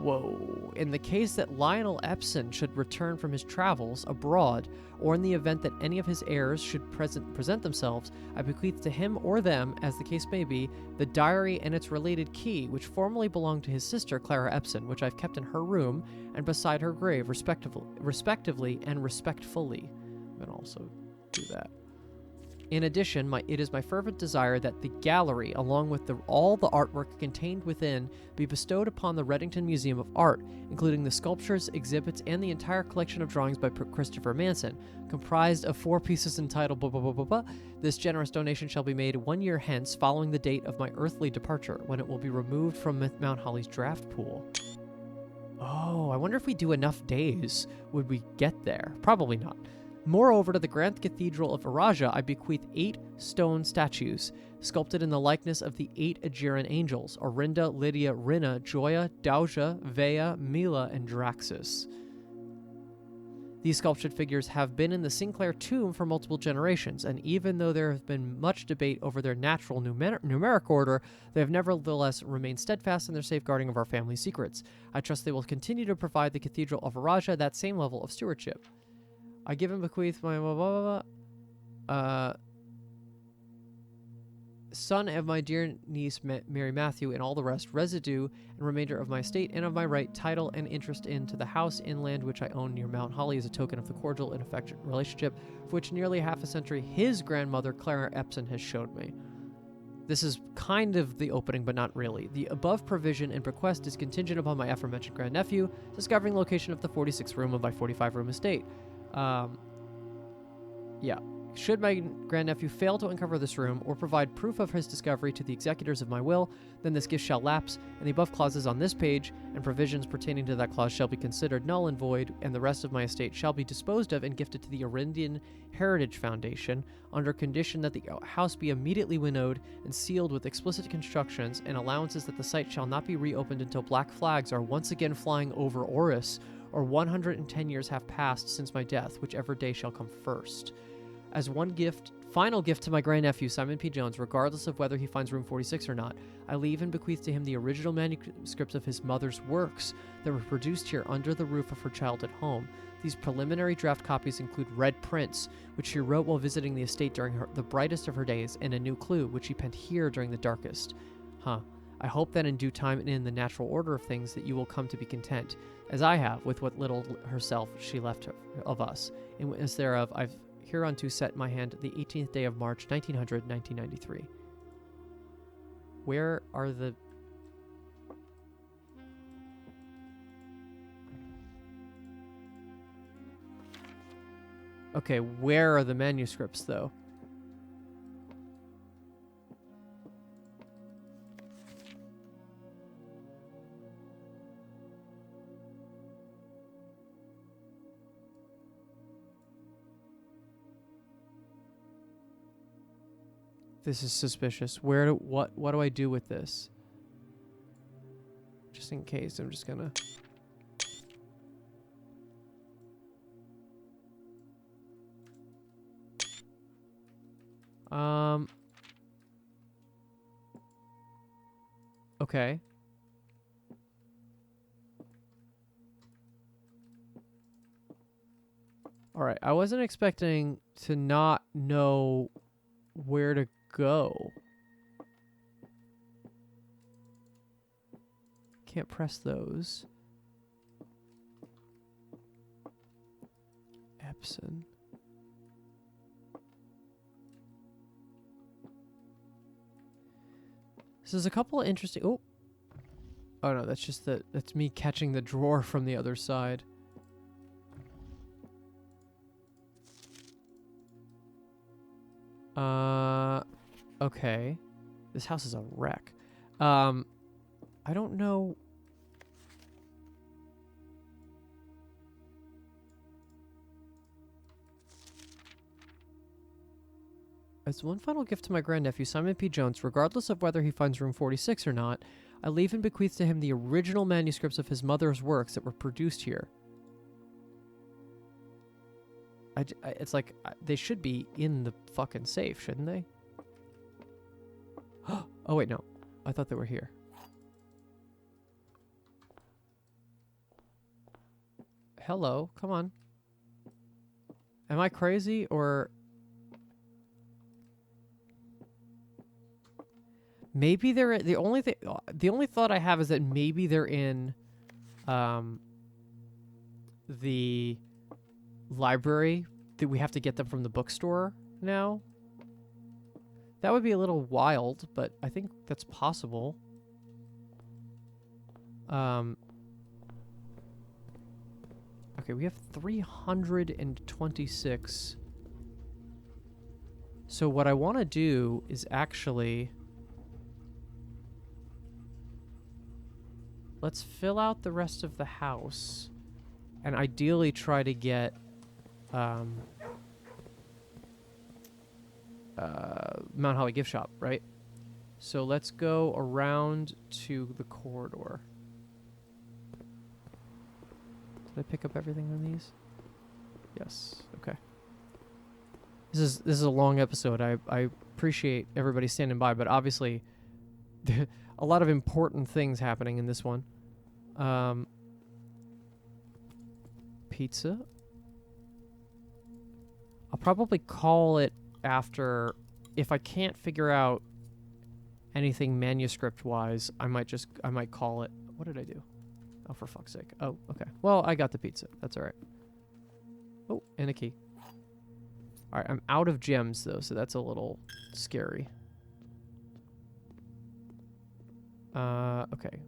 Speaker 1: Whoa. In the case that Lionel Epson should return from his travels abroad, or in the event that any of his heirs should present themselves, I bequeath to him or them, as the case may be, the diary and its related key, which formerly belonged to his sister Clara Epson, which I've kept in her room and beside her grave, respectively and respectfully. I'm going to also do that. In addition, it is my fervent desire that the gallery, along with all the artwork contained within, be bestowed upon the Reddington Museum of Art, including the sculptures, exhibits, and the entire collection of drawings by Christopher Manson, comprised of 4 pieces entitled blah, blah, blah, blah, blah. This generous donation shall be made 1 year hence, following the date of my earthly departure, when it will be removed from Mount Holly's draft pool. Oh, I wonder if we do enough days, would we get there? Probably not. Moreover, to the Grand Cathedral of Araja, I bequeath 8 stone statues, sculpted in the likeness of the 8 Aegeran angels, Orinda, Lydia, Rinna, Joya, Dauja, Vea, Mila, and Draxus. These sculptured figures have been in the Sinclair tomb for multiple generations, and even though there has been much debate over their natural numeric order, they have nevertheless remained steadfast in their safeguarding of our family secrets. I trust they will continue to provide the Cathedral of Araja that same level of stewardship. I give and bequeath my son of my dear niece Mary Matthew and all the rest, residue and remainder of my estate and of my right, title, and interest into the house in land which I own near Mount Holly as a token of the cordial and affectionate relationship for which nearly half a century his grandmother Clara Epson has showed me. This is kind of the opening, but not really. The above provision and bequest is contingent upon my aforementioned grandnephew discovering the location of the 46th room of my 45-room estate. Yeah. Should my grandnephew fail to uncover this room or provide proof of his discovery to the executors of my will, then this gift shall lapse, and the above clauses on this page and provisions pertaining to that clause shall be considered null and void, and the rest of my estate shall be disposed of and gifted to the Arindian Heritage Foundation, under condition that the house be immediately winnowed and sealed with explicit instructions and allowances that the site shall not be reopened until black flags are once again flying over Oris, or 110 years have passed since my death, whichever day shall come first. As one gift, final gift to my grandnephew, Simon P. Jones, regardless of whether he finds room 46 or not, I leave and bequeath to him the original manuscripts of his mother's works that were produced here under the roof of her childhood home. These preliminary draft copies include red prints, which she wrote while visiting the estate during the brightest of her days, and a new clue, which she penned here during the darkest. I hope that in due time and in the natural order of things that you will come to be content, as I have with what little herself she left of us. In witness thereof, I've hereunto set my hand the 18th day of March, 1993. Where are the... Okay, where are the manuscripts, though? This is suspicious. What do I do with this? Just in case, I'm just gonna... Okay. Alright, I wasn't expecting to not know where to go. Can't press those. Epson. So there's a couple of interesting... Oh! Oh no, that's just that's me catching the drawer from the other side. Okay. This house is a wreck. I don't know... As one final gift to my grandnephew, Simon P. Jones, regardless of whether he finds room 46 or not, I leave and bequeath to him the original manuscripts of his mother's works that were produced here. It's like, they should be in the fucking safe, shouldn't they? Oh, wait, no. I thought they were here. Hello, come on. Am I crazy, or... Maybe they're... The only thought I have is that maybe they're in, the library, that we have to get them from the bookstore now. That would be a little wild, but I think that's possible. Okay, we have 326. So what I want to do is actually... Let's fill out the rest of the house. And ideally try to get... Mount Holly gift shop, right? So let's go around to the corridor. Did I pick up everything on these? Yes. Okay. This is a long episode. I appreciate everybody standing by, but obviously a lot of important things happening in this one. Pizza. I'll probably call it after, if I can't figure out anything manuscript wise, I might call it. What did I do? Oh, for fuck's sake. Oh, okay. Well, I got the pizza. That's all right. Oh, and a key. All right, I'm out of gems though, so that's a little scary. Okay.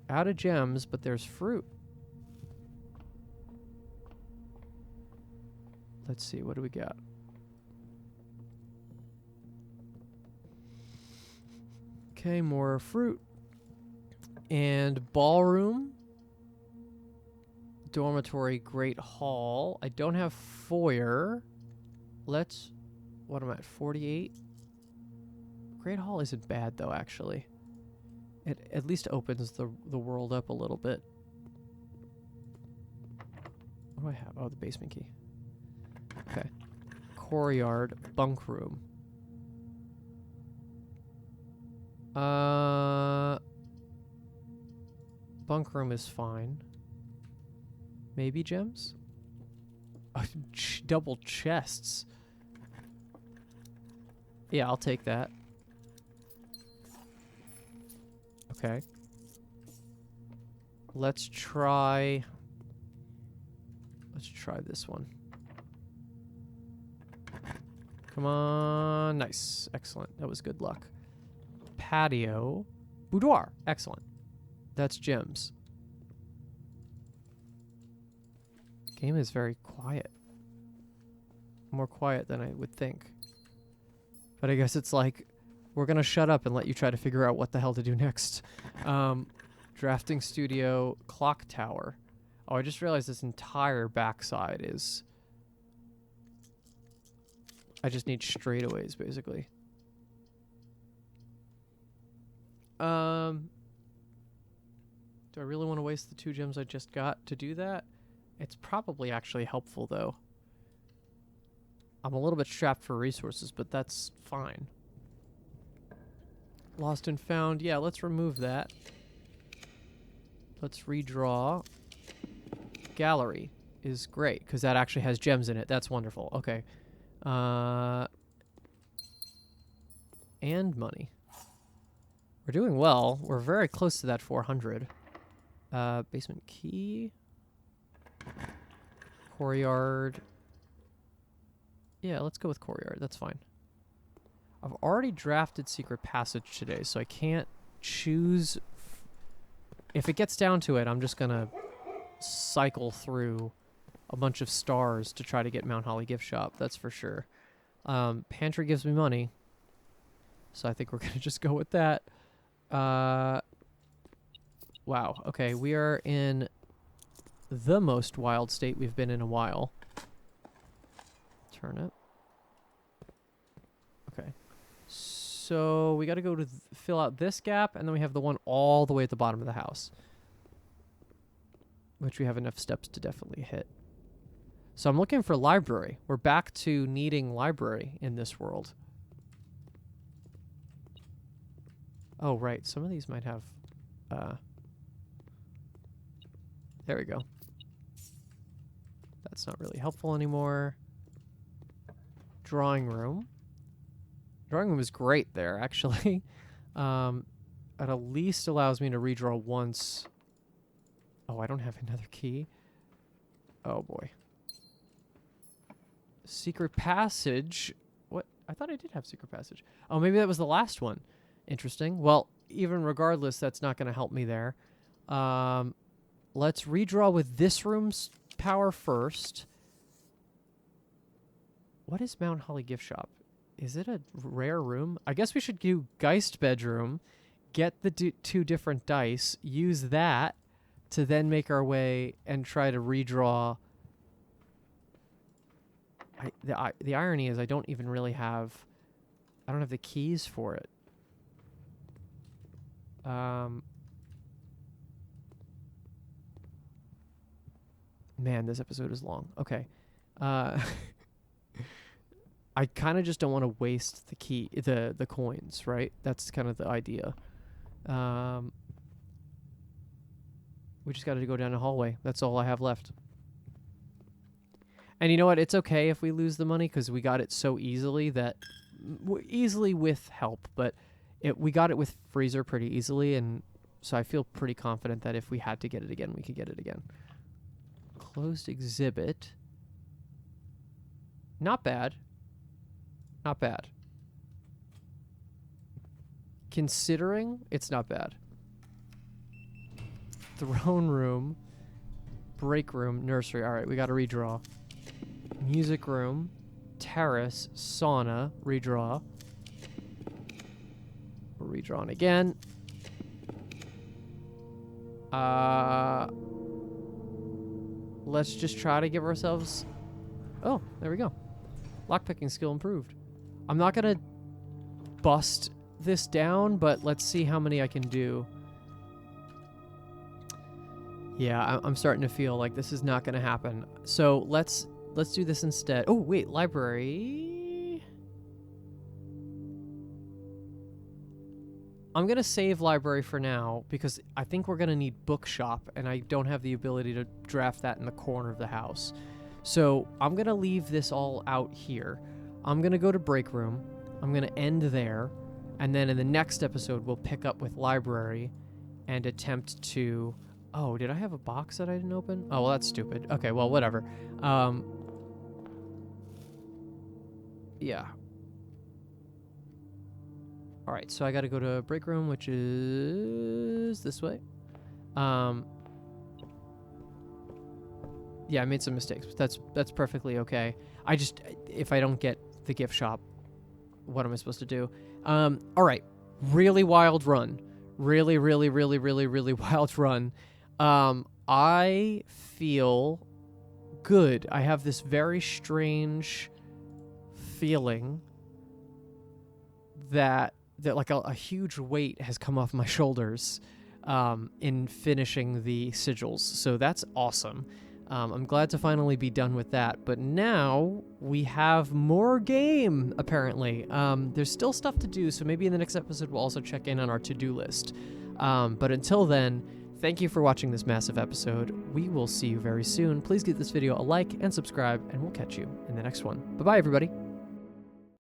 Speaker 1: Out of gems, but there's fruit. Let's see, what do we got? Okay, more fruit. And ballroom. Dormitory, great hall. I don't have foyer. Let's... What am I at? 48? Great hall isn't bad, though, actually. It at least opens the world up a little bit. What do I have? Oh, the basement key. Okay. Courtyard, bunk room. Bunk room is fine. Maybe gems? Oh, double chests. Yeah, I'll take that. Okay. Let's try this one. Come on. Nice. Excellent. That was good luck. Patio. Boudoir. Excellent. That's gems. Game is very quiet. More quiet than I would think. But I guess it's like, we're going to shut up and let you try to figure out what the hell to do next. Drafting studio, clock tower. Oh, I just realized this entire backside is... I just need straightaways, basically. Do I really want to waste the 2 gems I just got to do that? It's probably actually helpful, though. I'm a little bit strapped for resources, but that's fine. Lost and found. Yeah, let's remove that. Let's redraw. Gallery is great, because that actually has gems in it. That's wonderful. Okay. And money. We're doing well. We're very close to that 400. Basement key. Courtyard. Yeah, let's go with courtyard. That's fine. I've already drafted secret passage today, so I can't choose. If it gets down to it, I'm just going to cycle through a bunch of stars to try to get Mount Holly gift shop. That's for sure. Pantry gives me money, so I think we're going to just go with that. Wow. Okay, we are in the most wild state we've been in a while. Turnip. Okay. So we got to go to fill out this gap, and then we have the one all the way at the bottom of the house, which we have enough steps to definitely hit. So I'm looking for library. We're back to needing library in this world. Oh, right. Some of these might have... there we go. That's not really helpful anymore. Drawing room. Drawing room is great there, actually. It at least allows me to redraw once. Oh, I don't have another key. Oh, boy. Secret passage. What? I thought I did have secret passage. Oh, maybe that was the last one. Interesting. Well, even regardless, that's not going to help me there. Let's redraw with this room's power first. What is Mount Holly gift shop? Is it a rare room? I guess we should do Geist bedroom, get the 2 different dice, use that to then make our way and try to redraw. The irony is I don't even really have... I don't have the keys for it. Man, this episode is long. Okay. I kind of just don't want to waste the coins, right? That's kind of the idea. We just got to go down the hallway. That's all I have left. And you know what? It's okay if we lose the money because we got it so easily that... easily with help, but we got it with freezer pretty easily, and so I feel pretty confident that if we had to get it again, we could get it again. Closed exhibit. Not bad. Not bad. Considering, it's not bad. Throne room. Break room. Nursery. All right, we got to redraw. Music room. Terrace. Sauna. Redraw. Redrawn again. Let's just try to give ourselves... Oh, there we go. Lockpicking skill improved. I'm not going to bust this down, but let's see how many I can do. Yeah, I'm starting to feel like this is not going to happen. So let's do this instead. Oh, wait, library. I'm going to save library for now because I think we're going to need bookshop, and I don't have the ability to draft that in the corner of the house. So I'm going to leave this all out here. I'm going to go to break room. I'm going to end there. And then in the next episode, we'll pick up with library and attempt to... Oh, did I have a box that I didn't open? Oh, well, that's stupid. Okay, well, whatever. Yeah. All right, so I got to go to break room, which is this way. Yeah, I made some mistakes, but that's perfectly okay. I just, if I don't get the gift shop, what am I supposed to do? All right, really wild run. Really, really, really, really, really wild run. I feel good. I have this very strange feeling that like a huge weight has come off my shoulders in finishing the sigils. So that's awesome. I'm glad to finally be done with that. But now we have more game, apparently. There's still stuff to do, so maybe in the next episode we'll also check in on our to-do list. But until then, thank you for watching this massive episode. We will see you very soon. Please give this video a like and subscribe, and we'll catch you in the next one. Bye-bye, everybody.